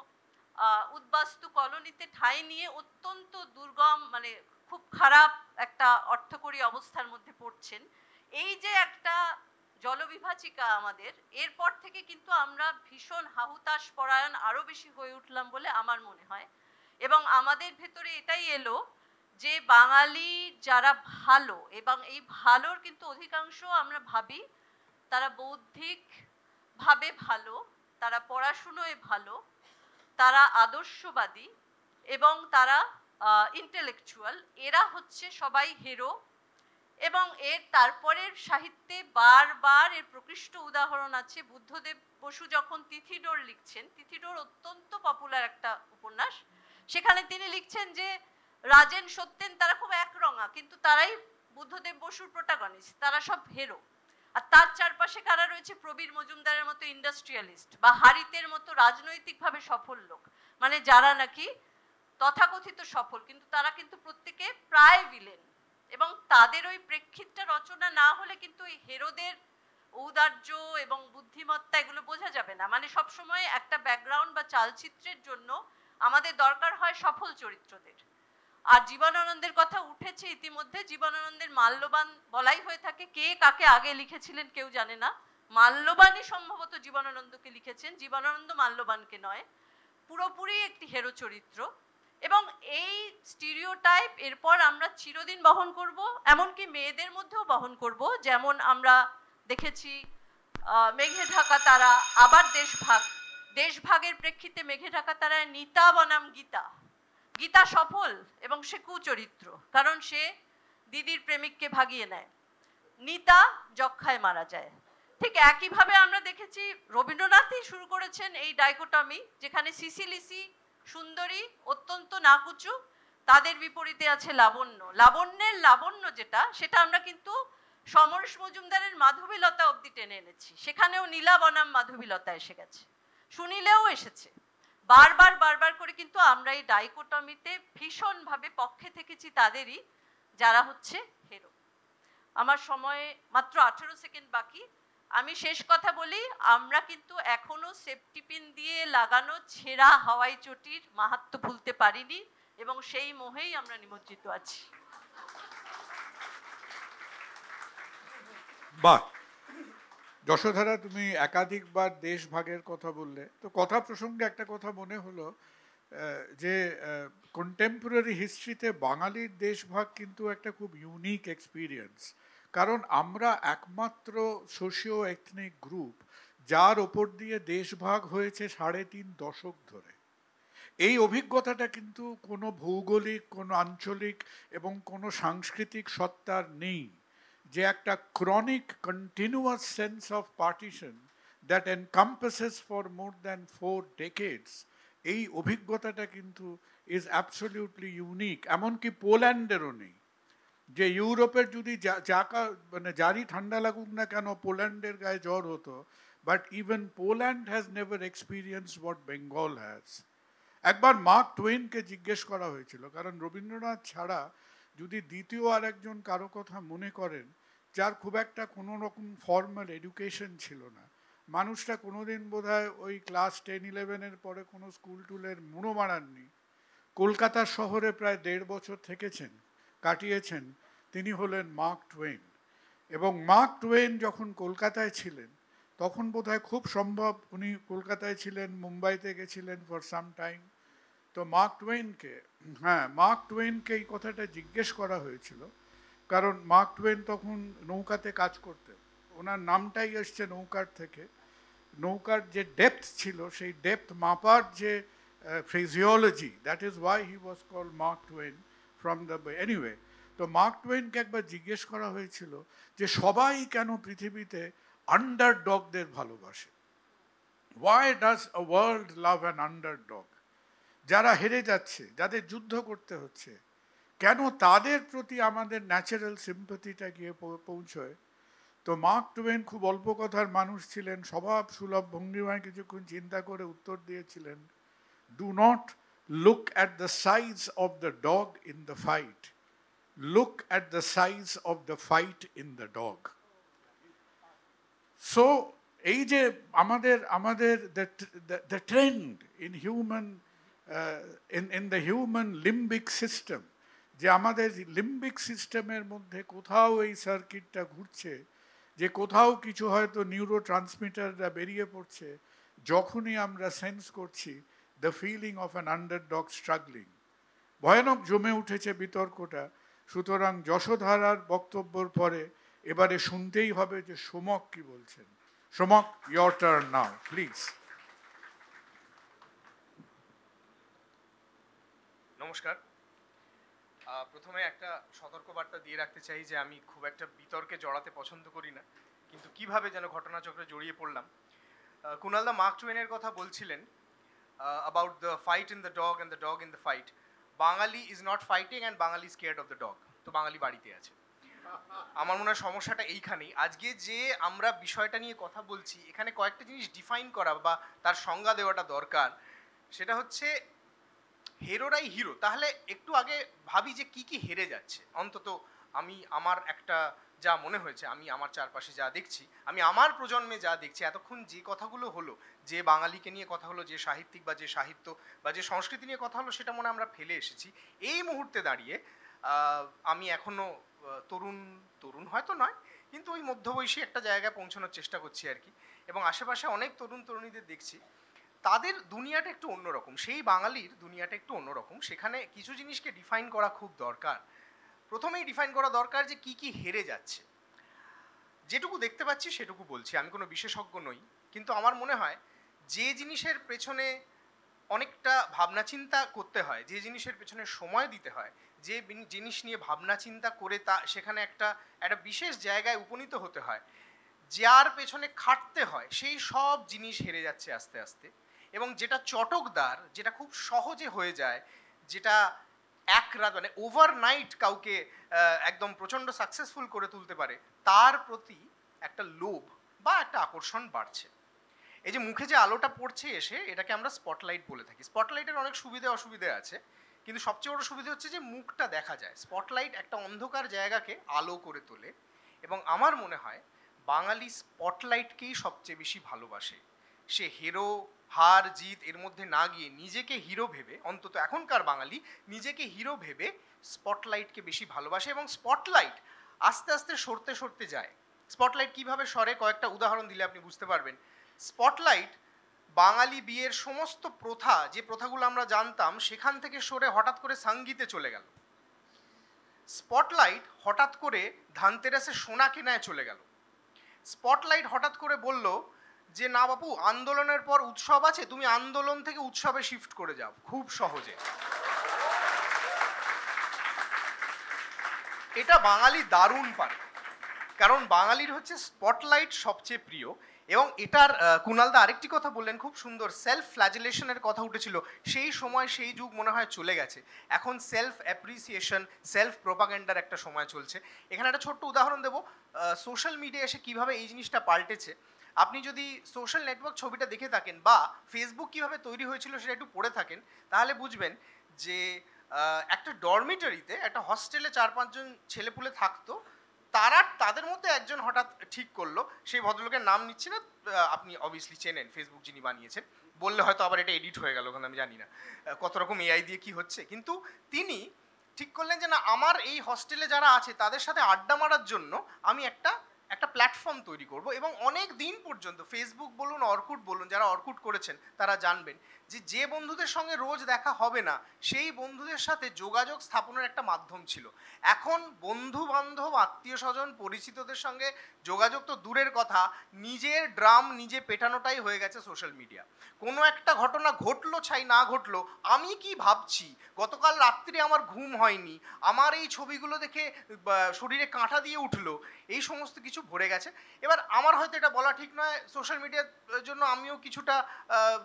উদ্বাস্তু কলোনিতে ঠাঁই নিয়ে অত্যন্ত দুর্গম, মানে খুব খারাপ একটা অর্থকরী অবস্থার মধ্যে পড়ছেন। এই যে একটা জলবিভাজিকা আমাদের, এরপর থেকে কিন্তু আমরা ভীষণ হাহুতাশ পরায়ণ আরো বেশি হয়ে উঠলাম বলে আমার মনে হয়। এবং আমাদের ভেতরে এটাই এলো যে বাঙালি যারা ভালো, এবং এই ভালোর কিন্তু অধিকাংশ আমরা ভাবি তারা বৌদ্ধিক ভাবে ভালো, তারা পড়াশুনোয় ভালো, তারা আদর্শবাদী এবং তারা ইন্টেলেকচুয়াল, এরা হচ্ছে সবাই হিরো। এবং এর তারপরের সাহিত্যে বারবার এর প্রকৃষ্ট উদাহরণ আছে। বুদ্ধদেব বসু যখন তিথিডোর লিখছেন, তিথিডোর অত্যন্ত পপুলার একটা উপন্যাস, সেখানে তিনি লিখছেন যে রাজেন সত্যেন তারা খুব একরঙা, কিন্তু তারাই বুদ্ধদেব বসুর প্রোটাগনিস্ট, তারা সব হিরো। আর তার চারপাশে কারা রয়েছে? প্রবীর মজুমদারের মতো ইন্ডাস্ট্রিয়ালিস্ট বা হারিতের মতো রাজনৈতিকভাবে সফল লোক, মানে যারা নাকি তথাকথিত সফল, কিন্তু তারা কিন্তু প্রত্যেকে প্রায় ভিলেন। এবং তাদের ওই প্রেক্ষিতটা রচনা না হলে কিন্তু এই হেরোদের ঔদার্য এবং বুদ্ধিমত্তা এগুলো বোঝা যাবে না। মানে সবসময় একটা ব্যাকগ্রাউন্ড বা চালচিত্রের জন্য আমাদের দরকার হয় সফল চরিত্রদের। আর জীবনানন্দের কথা উঠেছে ইতিমধ্যে, জীবনানন্দের মাল্যবান বলাই হয়ে থাকে, কে কাকে আগে লিখেছিলেন কেউ জানে না। মাল্যবানই সম্ভবত জীবনানন্দকে লিখেছেন, জীবনানন্দ মাল্যবানকে নয়। পুরোপুরি একটি হেরো চরিত্র। এবং এই স্টিরিওটাইপ এরপর আমরা চিরদিন বহন করব, এমনকি মেয়েদের মধ্যেও বহন করব। যেমন আমরা দেখেছি মেঘে ঢাকা তারা, আবার দেশভাগ, দেশভাগের প্রেক্ষিতে মেঘে ঢাকা তারায় নীতা বনাম গীতা। গীতা সফল এবং সে কুচরিত্র, কারণ সে দিদির প্রেমিককে ভাগিয়ে নেয়। নীতা যক্ষায় মারা যায়। ঠিক একইভাবে আমরা দেখেছি রবীন্দ্রনাথই শুরু করেছেন এই ডাইকোটমি, যেখানে সিসিলিসি সুন্দরী অত্যন্ত নাকুচু, তাদের বিপরীতে আছে লাবণ্য। লাবণ্যের লাবণ্য যেটা, সেটা আমরা কিন্তু সমরেশ মজুমদারের মাধবীলতা অবধি টেনে এনেছি। সেখানেও নীলা বনাম মাধবীলতা এসে গেছে, সুনীলেও এসেছে। বারবার বারবার করে কিন্তু আমরা এই ডাইকোটমিতে ভীষণভাবে পক্ষে থেকেছি তাদেরই, যারা হচ্ছে হেরো। আমার সময় মাত্র 18 সেকেন্ড বাকি। আমি শেষ কথা বলি, আমরা কিন্তু এখনো সেফটি পিন দিয়ে লাগানো ছেঁড়া হাওয়াই চটির মাহাত্ম্য ভুলতে পারিনি, এবং সেই মোহেই আমরা নিমজ্জিত আছি। বাহ, যশোধারা, তুমি একাধিকবার দেশভাগের কথা বললে, তো কথা প্রসঙ্গে একটা কথা মনে হলো যে কন্টেম্পোরারি হিস্ট্রিতে বাঙালির দেশভাগ কিন্তু একটা খুব ইউনিক এক্সপিরিয়েন্স। কারণ আমরা একমাত্র সোশিও এথনিক গ্রুপ যার ওপর দিয়ে দেশভাগ হয়েছে 3.5 দশক ধরে। এই অভিজ্ঞতাটা কিন্তু কোনো ভৌগোলিক, কোনো আঞ্চলিক এবং কোনো সাংস্কৃতিক সত্তার নেই, যে একটা chronic continuous sense of partition that encompasses for more than 4 decades। এই অভিজ্ঞতাটা কিন্তু ইজ অ্যাবসলিউটলি ইউনিক। এমনকি পোল্যান্ডেরও নেই। যে ইউরোপের যদি মানে যারই ঠান্ডা লাগুক না কেন, পোল্যান্ডের গায়ে জ্বর হতো, but even Poland has never experience what Bengal has. একবার মার্ক টুয়েনকে জিজ্ঞেস করা হয়েছিল, কারণ রবীন্দ্রনাথ ছাড়া যদি দ্বিতীয় আর একজন কারো কথা মনে করেন যার খুব একটা কোনো রকম ফর্মাল এডুকেশন ছিল না, মানুষটা কোনোদিন বোধহয় ওই ক্লাস 10-11 পরে কোনো স্কুল টুলের মুড়ো মারাননি, কলকাতা শহরে প্রায় 1.5 বছর থেকেছেন, কাটিয়েছেন, তিনি হলেন মার্ক টুয়েন। এবং মার্ক টুয়েন যখন কলকাতায় ছিলেন তখন বোধহয় খুব সম্ভব উনি কলকাতায় ছিলেন, মুম্বাইতে গেছিলেন ফর সাম টাইম। তো মার্ক টুয়েনকে এই কথাটা জিজ্ঞেস করা হয়েছিল, কারণ মার্ক টুয়েন তখন নৌকাতে কাজ করতেন, ওনার নামটাই এসছে নৌকার থেকে। নৌকার যে ডেপথ ছিল, সেই ডেপথ মাপার যে phraseology, that is why he was called Mark Twain from the anyway. তো মার্ক টুয়েনকে একবার জিজ্ঞেস করা হয়েছিল যে সবাই কেন পৃথিবীতে আন্ডারডগদের ভালোবাসে? Why does a world love an underdog? যারা হেরে যাচ্ছে, যাদের যুদ্ধ করতে হচ্ছে, কেন তাদের প্রতি আমাদের ন্যাচারাল সিম্পাথিটা গিয়ে পৌঁছয়? তো মার্ক টুয়েন খুব অল্প কথার মানুষ ছিলেন, স্বভাব সুলভ ভঙ্গিমায় কিছুক্ষণ চিন্তা করে উত্তর দিয়েছিলেন, do not look at the size of the dog in the fight, look at the size of the fight in the dog. So এই যে আমাদের the trend in human in the human limbic system, যে আমাদের লিম্বিক সিস্টেমের মধ্যে কোথাও এই সার্কিটটা ঘুরছে, যে কোথাও কিছু হয়তো নিউরো ট্রান্সমিটাররা বেরিয়ে পড়ছে যখনই আমরা সেন্স করছি the feeling of an underdog struggling. ভয়ানক জমে উঠেছে বিতর্কটা। সুতরাং যশোধারার বক্তব্যর পরে এবারে শুনতেই হবে যে সোমক কি বলছেন। Somak, your turn now please. নমস্কার। প্রথমে একটা সতর্কবার্তা দিয়ে রাখতে চাই যে আমি খুব একটা বিতর্কে জড়াতে পছন্দ করি না, কিন্তু কিভাবে যেন ঘটনাচক্রে জড়িয়ে পড়লাম। কুনালদা মার্ক টুয়েনের কথা বলছিলেন about the fight in the dog and the dog in the fight. Bangali is not fighting and Bangali scared of the dog. তো বাঙালি বাড়িতে আছে। আমার মনে হয় সমস্যাটা এইখানেই। আজকে যে আমরা বিষয়টা নিয়ে কথা বলছি, এখানে কয়েকটা জিনিস ডিফাইন করা বা তার সংজ্ঞা দেওয়াটা দরকার। সেটা হচ্ছে হেরোরাই হিরো। তাহলে একটু আগে ভাবি যে কি কি হেরে যাচ্ছে। অন্তত আমি আমার একটা যা মনে হয়েছে, আমি আমার চারপাশে যা দেখছি, আমি আমার প্রজন্মে যা দেখছি, এতক্ষণ যে কথাগুলো হলো, যে বাঙালিকে নিয়ে কথা হলো, যে সাহিত্যিক বা যে সাহিত্য বা যে সংস্কৃতি নিয়ে কথা হলো, সেটা মনে আমরা ফেলে এসেছি। এই মুহূর্তে দাঁড়িয়ে আমি এখনো তরুণ হয়তো নয়, কিন্তু ওই মধ্যবয়সী একটা জায়গায় পৌঁছানোর চেষ্টা করছি আর কি। এবং আশেপাশে অনেক তরুণ তরুণীদের দেখছি, তাদের দুনিয়াটা একটু অন্যরকম, সেই বাঙালির দুনিয়াটা একটু অন্যরকম। সেখানে কিছু জিনিসকে ডিফাইন করা খুব দরকার। প্রথমেই ডিফাইন করা দরকার যে কি কি হেরে যাচ্ছে। যেটুকু দেখতে পাচ্ছি সেটুকু বলছি, আমি কোনো বিশেষজ্ঞ নই, কিন্তু আমার মনে হয় যে জিনিসের পেছনে অনেকটা ভাবনা চিন্তা করতে হয়, যে জিনিসের পেছনে সময় দিতে হয়, যে জিনিস নিয়ে ভাবনা চিন্তা করে তা সেখানে একটা বিশেষ জায়গায় উপনীত হতে হয়, যার পেছনে খাটতে হয়, সেই সব জিনিস হেরে যাচ্ছে আস্তে আস্তে। এবং যেটা চটকদার, যেটা খুব সহজে হয়ে যায়, যেটা এক রাত মানে ওভারনাইট কাউকে একদম প্রচণ্ড সাকসেসফুল করে তুলতে পারে, তার প্রতি একটা লোভ বা একটা আকর্ষণ বাড়ছে। এই যে মুখে যে আলোটা পড়ছে এসে, এটাকে আমরা স্পটলাইট বলে থাকি। স্পটলাইটের অনেক সুবিধে অসুবিধে আছে, কিন্তু সবচেয়ে বড় সুবিধা হচ্ছে যে মুখটা দেখা যায়। স্পটলাইট একটা অন্ধকার জায়গাকে আলো করে তোলে, এবং আমার মনে হয় বাঙালি স্পটলাইটকেই সবচেয়ে বেশি ভালোবাসে। সে হিরো হার জিত এর মধ্যে না গিয়ে নিজেকে হিরো ভেবে, অন্তত এখনকার বাঙালি নিজেকে হিরো ভেবে স্পটলাইটকে বেশি ভালোবাসে। এবং স্পটলাইট আস্তে আস্তে সরতে সরতে যায়। স্পটলাইট কিভাবে সরে কয়েকটা উদাহরণ দিলে আপনি বুঝতে পারবেন। স্পটলাইট বাঙালি বিয়ের সমস্ত প্রথা, যে প্রথাগুলো আমরা জানতাম, সেখান থেকে সরে হঠাৎ করে সঙ্গীতে চলে গেল। স্পটলাইট হঠাৎ করে ধানতেরাসে সোনা কেনায় চলে গেল। স্পটলাইট হঠাৎ করে বলল যে না বাপু, আন্দোলনের পর উৎসব আছে, তুমি আন্দোলন থেকে উৎসবে শিফট করে যাও খুব সহজে। এটা বাঙালি দারুণ পারে, কারণ বাঙালির হচ্ছে স্পটলাইট সবচেয়ে প্রিয়। এবং এটার কুনালদা আরেকটি কথা বললেন খুব সুন্দর, সেলফ ফ্ল্যাজেলেশনের কথা উঠেছিল। সেই সময় সেই যুগ মনে হয় চলে গেছে। এখন সেলফ অ্যাপ্রিসিয়েশন, সেলফ প্রোপাগান্ডার একটা সময় চলছে। এখানে একটা ছোট্ট উদাহরণ দেবো, সোশ্যাল মিডিয়া এসে কিভাবে এই জিনিসটা পাল্টেছে। আপনি যদি সোশ্যাল নেটওয়ার্ক ছবিটা দেখে থাকেন বা ফেসবুক কিভাবে তৈরি হয়েছিল সেটা একটু পড়ে থাকেন, তাহলে বুঝবেন যে একটা ডরমিটরিতে, একটা হস্টেলে 4-5 জন ছেলেপুলে থাকতো। তাদের মধ্যে একজন হঠাৎ ঠিক করলো, সেই ভদ্রলোকের নাম নিচ্ছি না, আপনি অবভিয়াসলি চেনেন, ফেসবুক যিনি বানিয়েছেন, বললে হয়তো আবার এটা এডিট হয়ে গেল, ওখানে আমি জানি না কত রকম এআই দিয়ে কি হচ্ছে। কিন্তু তিনি ঠিক করলেন যে না, আমার এই হস্টেলে যারা আছে তাদের সাথে আড্ডা মারার জন্য আমি একটা প্ল্যাটফর্ম তৈরি করব। এবং অনেক দিন পর্যন্ত ফেসবুক বলুন, অর্কুট বলুন, যারা অর্কুট করেছেন তারা জানবেন যে বন্ধুদের সঙ্গে রোজ দেখা হবে না, সেই বন্ধুদের সাথে যোগাযোগ স্থাপনের একটা মাধ্যম ছিল। এখন বন্ধু বান্ধব, আত্মীয় স্বজন, পরিচিতদের সঙ্গে যোগাযোগ তো দূরের কথা, নিজের ড্রাম নিজে পেটানোটাই হয়ে গেছে সোশ্যাল মিডিয়া। কোনো একটা ঘটনা ঘটলো ছাই না ঘটলো, আমি কি ভাবছি, গতকাল রাত্রে আমার ঘুম হয়নি, আমার এই ছবিগুলো দেখে শরীরে কাঁটা দিয়ে উঠলো, এই সমস্ত কিছু ভরে গেছে। এবার আমার হয়তো এটা বলা ঠিক নয়, সোশ্যাল মিডিয়ার জন্য আমিও কিছুটা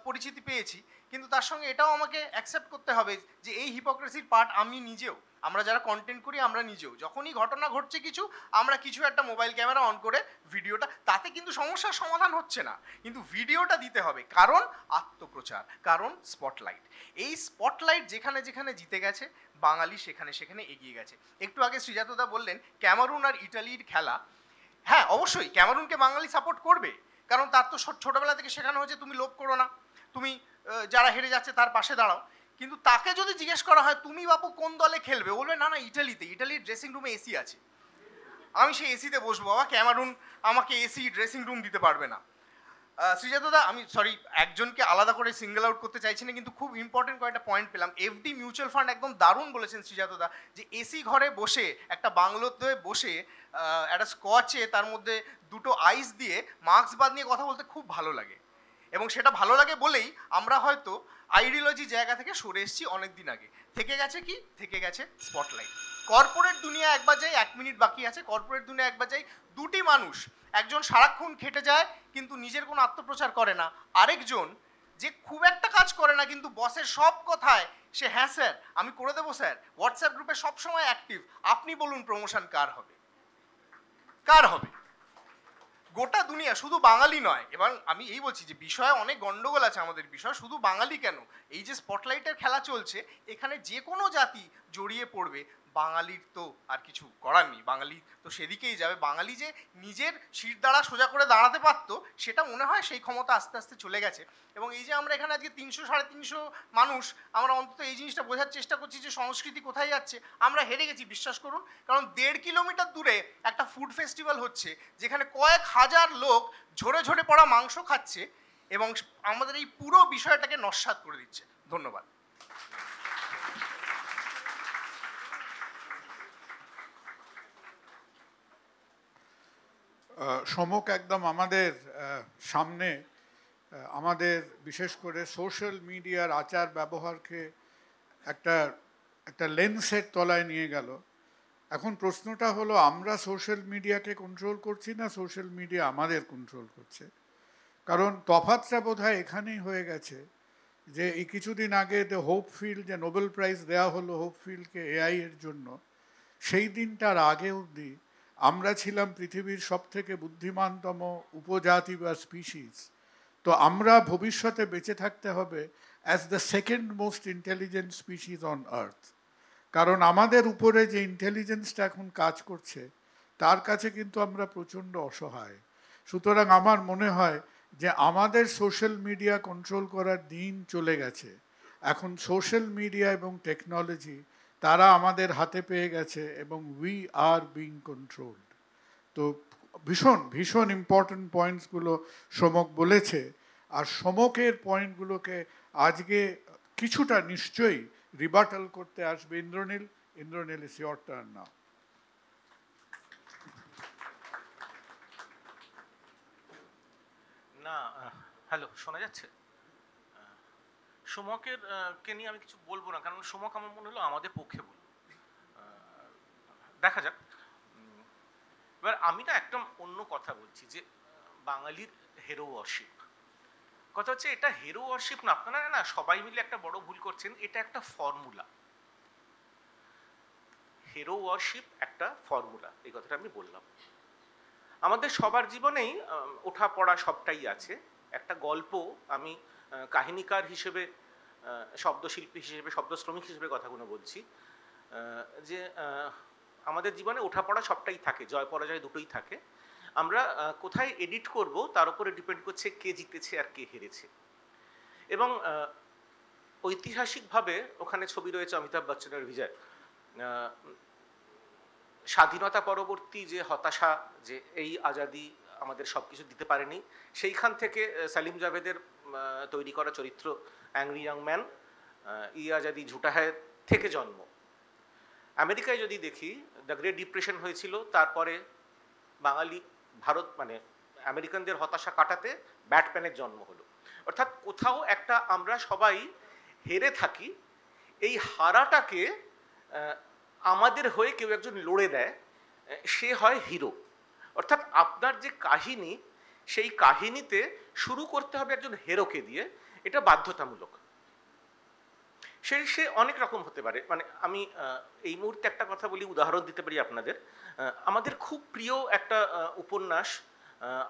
পরিচিতি পেয়েছি, কিন্তু তার সঙ্গে এটাও আমাকে অ্যাকসেপ্ট করতে হবে যে এই হিপোক্রেসির পার্ট আমি নিজেও, আমরা যারা কন্টেন্ট করি আমরা নিজেও, যখনই ঘটনা ঘটছে কিছু, আমরা কিছু একটা মোবাইল ক্যামেরা অন করে ভিডিওটা, তাতে কিন্তু সমস্যার সমাধান হচ্ছে না, কিন্তু ভিডিওটা দিতে হবে, কারণ আত্মপ্রচার, কারণ স্পটলাইট। এই স্পটলাইট যেখানে যেখানে জিতে গেছে, বাঙালি সেখানে সেখানে এগিয়ে গেছে। একটু আগে শ্রীজাতদা বললেন ক্যামেরুন আর ইটালির খেলা। হ্যাঁ, অবশ্যই ক্যামেরুনকে বাঙালি সাপোর্ট করবে, কারণ তার তো ছোটবেলা থেকে শেখানো হয়েছে তুমি লোভ করো না, তুমি যারা হেরে যাচ্ছে তার পাশে দাঁড়াও। কিন্তু তাকে যদি জিজ্ঞেস করা হয় তুমি বাপু কোন দলে খেলবে, বলবে না না ইটালিতে, ইটালির ড্রেসিং রুমে এসি আছে। আমি সেই এসিতে বসবো, বাবা ক্যামেরুন আমাকে এসি ড্রেসিং রুম দিতে পারবে না। শ্রীজাতদা, আমি সরি একজনকে আলাদা করে সিঙ্গেল আউট করতে চাইছি না, কিন্তু খুব ইম্পর্টেন্ট কয়েকটা পয়েন্ট পেলাম। এফডি মিউচুয়াল ফান্ড একদম দারুণ বলেছেন শ্রীজাতদা, যে এসি ঘরে বসে একটা বাংলোতে বসে একটা স্কচে তার মধ্যে দুটো আইস দিয়ে মার্ক্সবাদ নিয়ে কথা বলতে খুব ভালো লাগে, এবং সেটা ভালো লাগে বলেই আমরা হয়তো আইডিওলজি জায়গা থেকে সরে এসেছি অনেক দিন আগে। থেকে গেছে কি? থেকে গেছে স্পটলাইট। কর্পোরেট দুনিয়া একবার যাই, 1 মিনিট বাকি আছে, কর্পোরেট দুনিয়া একবার যাই, দুটি মানুষ, একজন সারাক্ষণ খেটে যায় কিন্তু নিজের কোনো আত্মপ্রচার করে না, আরেকজন যে খুব একটা কাজ করে না কিন্তু বসের সব কথায় সে হ্যাঁ স্যার আমি করে দেবো স্যার, হোয়াটসঅ্যাপ গ্রুপে সবসময় অ্যাক্টিভ। আপনি বলুন প্রমোশন কার হবে? কার হবে? গোটা দুনিয়া, শুধু বাঙালি নয়, এবং আমি এই বলছি যে বিষয়ে অনেক গন্ডগোল আছে আমাদের বিষয়, শুধু বাঙালি কেন, এই যে স্পটলাইটের খেলা চলছে এখানে যে কোনো জাতি জড়িয়ে পড়বে, বাঙালির তো আর কিছু করার নেই, বাঙালি তো সেদিকেই যাবে। বাঙালি যে নিজের শির দ্বারা সোজা করে দাঁড়াতে পারতো সেটা মনে হয় সেই ক্ষমতা আস্তে আস্তে চলে গেছে। এবং এই যে আমরা এখানে আজকে 300-350 মানুষ, আমরা অন্তত এই জিনিসটা বোঝার চেষ্টা করছি যে সংস্কৃতি কোথায় যাচ্ছে। আমরা হেরে গেছি, বিশ্বাস করুন, কারণ 1.5 কিলোমিটার দূরে একটা ফুড ফেস্টিভ্যাল হচ্ছে যেখানে কয়েক হাজার লোক ঝরে ঝরে পড়া মাংস খাচ্ছে এবং আমাদের এই পুরো বিষয়টাকে নস্যাৎ করে দিচ্ছে। ধন্যবাদ। সমক একদম আমাদের সামনে আমাদের বিশেষ করে সোশ্যাল মিডিয়ার আচার ব্যবহারকে একটা লেন্সের তলায় নিয়ে গেল। এখন প্রশ্নটা হলো, আমরা সোশ্যাল মিডিয়াকে কন্ট্রোল করছি না সোশ্যাল মিডিয়া আমাদের কন্ট্রোল করছে? কারণ তফাৎটা বোধহয় এখানেই হয়ে গেছে যে এই কিছুদিন আগে হোপফিল্ড, যে নোবেল প্রাইজ দেওয়া হলো হোপফিল্ডকে এআই এর জন্য, সেই দিনটার আগে অবধি আমরা ছিলাম পৃথিবীর সবথেকে বুদ্ধিমানতম উপজাতি বা স্পিসিস। তো আমরা ভবিষ্যতে বেঁচে থাকতে হবে as the second most intelligent species on earth. কারণ আমাদের উপরে যে ইন্টেলিজেন্সটা এখন কাজ করছে তার কাছে কিন্তু আমরা প্রচণ্ড অসহায়। সুতরাং আমার মনে হয় যে আমাদের সোশ্যাল মিডিয়া কন্ট্রোল করার দিন চলে গেছে। এখন সোশ্যাল মিডিয়া এবং টেকনোলজি তারা আমাদের হাতে পেয়ে গেছে এবং উই আর বিং কন্ট্রোলড। তো ভীষণ ভীষণ ইম্পর্টেন্ট পয়েন্টসগুলো সমক বলেছে, আর সমকের পয়েন্টগুলোকে আজকে কিছুটা নিশ্চয়ই রিবাটাল করতে আসবে ইন্দ্রনীল। ইন্দ্রনীল, ইস ইয়োর টার্ন নাও। না, হ্যালো, শোনা যাচ্ছে? সমকের কে নিয়ে আমি কিছু বলবো না, কারণ সমক আমার মনে হলো আমাদের পক্ষে বলবো, দেখা যাক। এবার আমি না একটা অন্য কথা বলছি, যে বাঙালির হেরো ওয়ার্শিপ। কথা হচ্ছে এটা হেরো ওয়ার্শিপ না, আপনারা না সবাই মিলে একটা বড় ভুল করছেন। এটা একটা ফর্মুলা। হেরো ওয়ার্শিপ একটা ফর্মুলা, এই কথাটা আমি বললাম। আমাদের সবার জীবনেই ওঠা পড়া সবটাই আছে। একটা গল্প, আমি কাহিনীকার হিসেবে, শব্দশিল্পী হিসেবে, শব্দ শ্রমিক হিসেবে কথাগুলো বলছি, যে আমাদের জীবনে ওঠা পড়া সবটাই থাকে, জয় পরাজয় দুটোই থাকে। আমরা কোথায় এডিট করব তার উপরে ডিপেন্ড করছে কে জিতেছে আর কে হেরেছে। এবং ঐতিহাসিকভাবে ওখানে ছবি রয়েছে অমিতাভ বচ্চনের বিজয়। স্বাধীনতা পরবর্তী যে হতাশা, যে এই আজাদি আমাদের সব কিছু দিতে পারেনি, সেইখান থেকে সালিম জাভেদের তৈরি করা চরিত্র অ্যাংরি ইয়াং ম্যান, ই আজাদি ঝুটা হ্যায় থেকে জন্ম। আমেরিকায় যদি দেখি, দ্য গ্রেট ডিপ্রেশন হয়েছিল, তারপরে বাঙালি ভারত মানে আমেরিকানদের হতাশা কাটাতে ব্যাটম্যানের জন্ম হলো। অর্থাৎ কোথাও একটা আমরা সবাই হেরে থাকি, এই হারাটাকে আমাদের হয়ে কেউ একজন লড়ে দেয়, সে হয় হিরো। অর্থাৎ আপনার যে কাহিনী, সেই কাহিনীতে শুরু করতে হবে একজন হিরোকে দিয়ে, এটা বাধ্যতামূলক। সে অনেক রকম হতে পারে। মানে আমি এই মুহূর্তে একটা কথা বলি, উদাহরণ দিতে পারি আপনাদের। আমাদের খুব প্রিয় একটা উপন্যাস,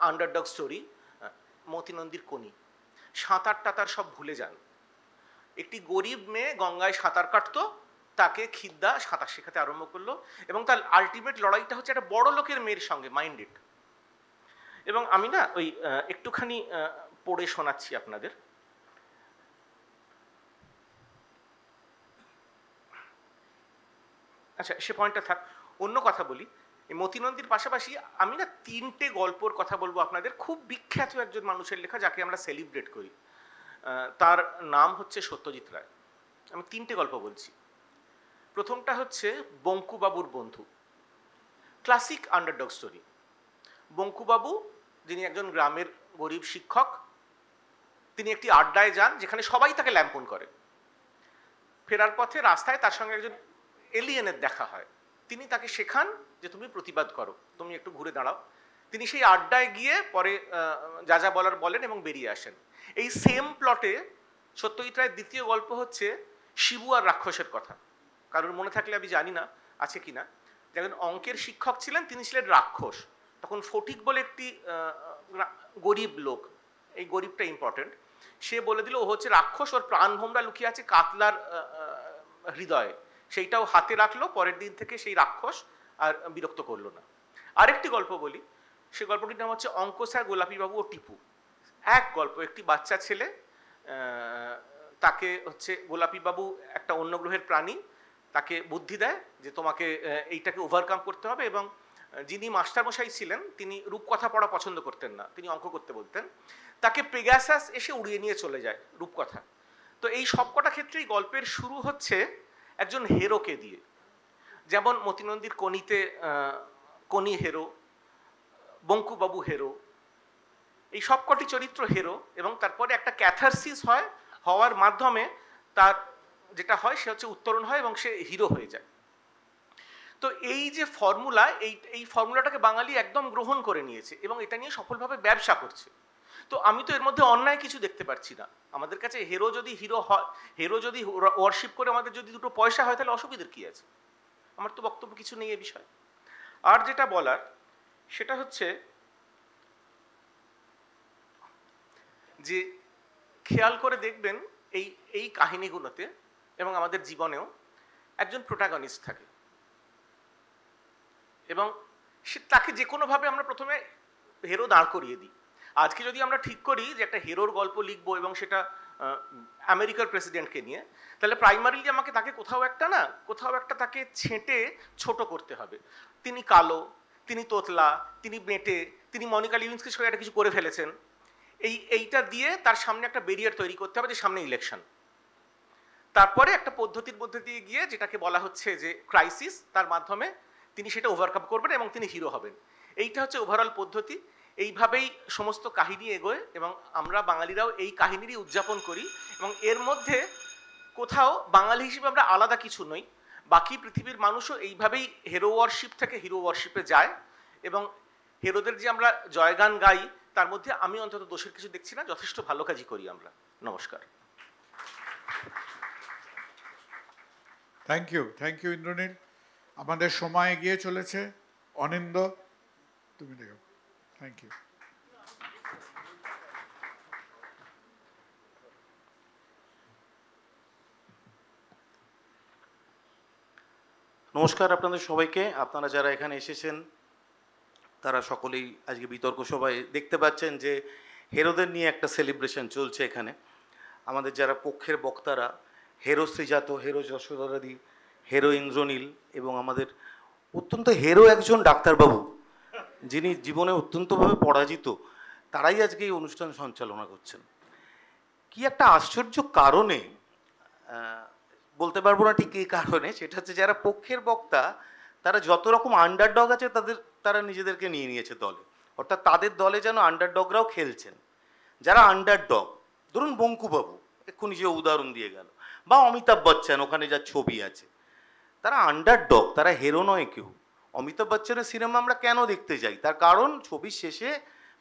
আন্ডারডগ স্টোরি, মতিনন্দীর কোনি। সাঁতার টাতার সব ভুলে যান। একটি গরিব মেয়ে গঙ্গায় সাঁতার কাটতো, তাকে খিদ্দা সাঁতার শেখাতে আরম্ভ করলো, এবং তার আলটিমেট লড়াইটা হচ্ছে একটা বড় লোকের মেয়ের সঙ্গে, মাইন্ডেড। এবং আমি না ওই একটুখানি পড়ে শোনাচ্ছি আপনাদের। আচ্ছা, সে পয়েন্টটা থাক, অন্য কথা বলি। এই মতিনন্দীর পাশাপাশি আমি না 3টে গল্পর কথা বলবো আপনাদের, খুব বিখ্যাত একজন মানুষের লেখা যাকে আমরা সেলিব্রেট করি। তার নাম হচ্ছে সত্যজিৎ রায়। আমি 3টে গল্প বলছি। প্রথমটা হচ্ছে বঙ্কুবাবুর বন্ধু, ক্লাসিক আন্ডারডগ স্টোরি। বঙ্কুবাবু, যিনি একজন গ্রামের গরিব শিক্ষক, তিনি একটি আড্ডায় যান যেখানে সবাই তাকে ল্যাম্পন করে। ফেরার পথে রাস্তায় তার সঙ্গে একজন এলিয়েনের দেখা হয়। তিনি তাকে শেখান যে তুমি প্রতিবাদ করো, তুমি একটু ঘুরে দাঁড়াও। তিনি সেই আড্ডায় গিয়ে পরে যা যা বলার বলেন এবং বেরিয়ে আসেন। এই সেম প্লটে সত্যজিৎ রায়ের দ্বিতীয় গল্প হচ্ছে শিবু আর রাক্ষসের কথা। কারোর মনে থাকলে আমি জানি না আছে কিনা, একজন অঙ্কের শিক্ষক ছিলেন, তিনি ছিলেন রাক্ষস। তখন ফটিক বলে একটি গরিব লোক, এই গরিবটা ইম্পর্টেন্ট, সে বলে দিল ও হচ্ছে রাক্ষস, ওর প্রাণভোমরা লুকিয়ে আছে কাতলার হৃদয়ে। সেইটাও হাতে রাখলো, পরের দিন থেকে সেই রাক্ষস আর বিরক্ত করলো না। আরেকটি গল্প বলি, সে গল্পটির নাম হচ্ছে অঙ্ক স্যার, গোলাপিবাবু ও টিপু। এক গল্প, একটি বাচ্চা ছেলে, তাকে হচ্ছে গোলাপিবাবু, একটা অন্য গ্রহের প্রাণী, তাকে বুদ্ধি দেয় যে তোমাকে এইটাকে ওভারকাম করতে হবে। এবং যিনি মাস্টারমশাই ছিলেন তিনি রূপকথা পড়া পছন্দ করতেন না, তিনি অঙ্ক করতে বলতেন। তাকে পেগাসাস এসে উড়িয়ে নিয়ে চলে যায় রূপকথা। তো এই সবকটা ক্ষেত্রেই গল্পের শুরু হচ্ছে একজন হেরোকে দিয়ে। যেমন মতিনন্দীর কনিতে কনি হেরো, বঙ্কুবাবু হেরো, এই সবকটি চরিত্র হেরো, এবং তারপরে একটা ক্যাথারসিস হয়, হওয়ার মাধ্যমে তার যেটা হয় সে হচ্ছে উত্তরণ হয় এবং সে হিরো হয়ে যায়। তো এই যে ফর্মুলা, এই ফর্মুলাটাকে বাঙালি একদম গ্রহণ করে নিয়েছে এবং এটা নিয়ে সফলভাবে ব্যবসা করছে। তো আমি তো এর মধ্যে অন্যায় কিছু দেখতে পাচ্ছি না। আমাদের কাছে হেরো যদি হিরো হয়, হেরো যদি ওয়ারশিপ করে আমাদের যদি দুটো পয়সা হয়, তাহলে অসুবিধার কি আছে? আমার তো বক্তব্য কিছু নেই এ বিষয়ে। আর যেটা বলার সেটা হচ্ছে যে খেয়াল করে দেখবেন এই কাহিনীগুলোতে এবং আমাদের জীবনেও একজন প্রোটাগনিস্ট থাকে, এবং সে তাকে যে কোনোভাবে আমরা প্রথমে হেরো দাঁড় করিয়ে দিই। আজকে যদি আমরা ঠিক করি যে একটা হেরোর গল্প লিখবো এবং সেটা আমেরিকার প্রেসিডেন্টকে নিয়ে, তাহলে প্রাইমারিলি আমাকে তাকে কোথাও একটা তাকে ছেঁটে ছোট করতে হবে। তিনি কালো, তিনি তোতলা, তিনি বেঁটে, তিনি মনিকা লিভিংস্কির সঙ্গে একটা কিছু করে ফেলেছেন, এইটা দিয়ে তার সামনে একটা ব্যারিয়ার তৈরি করতে হবে যে সামনে ইলেকশন। তারপরে একটা পদ্ধতির মধ্যে দিয়ে গিয়ে যেটাকে বলা হচ্ছে যে ক্রাইসিস, তার মাধ্যমে তিনি সেটা ওভারকাম করবেন এবং তিনি হিরো হবেন। এইটা হচ্ছে ওভারঅল পদ্ধতি। এইভাবেই সমস্ত কাহিনী এগোয় এবং আমরা বাঙালিরাও এই কাহিনীরই উদযাপন করি, এবং এর মধ্যে কোথাও বাঙালি হিসেবে আমরা আলাদা কিছু নই। বাকি পৃথিবীর মানুষও এইভাবেই হেরো ওয়ারশিপ থেকে হিরো ওয়ারশিপে যায়, এবং হেরোদের যে আমরা জয়গান গাই তার মধ্যে আমি অন্তত দোষের কিছু দেখছি না, যথেষ্ট ভালো কাজই করি আমরা। নমস্কার। Thank you Indranil. আমাদের সময় এগিয়ে চলেছে। অনিন্দ, তুমি দেখো। Thank you. নমস্কার আপনাদের সবাইকে। আপনারা যারা এখানে এসেছেন তারা সকলেই আজকে বিতর্ক সভায় দেখতে পাচ্ছেন যে হেরোদের নিয়ে একটা সেলিব্রেশন চলছে এখানে। আমাদের যারা পক্ষের বক্তারা, হেরো শ্রীজাত, হেরো যশোদাদি, হেরো ইন্দ্রনীল, এবং আমাদের অত্যন্ত হেরো একজন ডাক্তারবাবু যিনি জীবনে অত্যন্তভাবে পরাজিত, তারাই আজকে এই অনুষ্ঠান সঞ্চালনা করছেন। কি একটা আশ্চর্য কারণে, বলতে পারবো না ঠিক এই কারণে, সেটা হচ্ছে যারা পক্ষের বক্তা তারা যত রকম আন্ডারডগ আছে তারা নিজেদেরকে নিয়ে নিয়েছে দলে, অর্থাৎ তাদের দলে যেন আন্ডারডগরাও খেলছেন। যারা আন্ডারডগ, ধরুন বঙ্কুবাবু এক্ষুনি যে উদাহরণ দিয়ে গেল, বা অমিতাভ বচ্চন ওখানে যার ছবি আছে, তারা আন্ডারডগ, তারা হেরো নয় কেউ। অমিতাভ বচ্চনের সিনেমা আমরা কেন দেখতে যাই? তার কারণ ছবির শেষে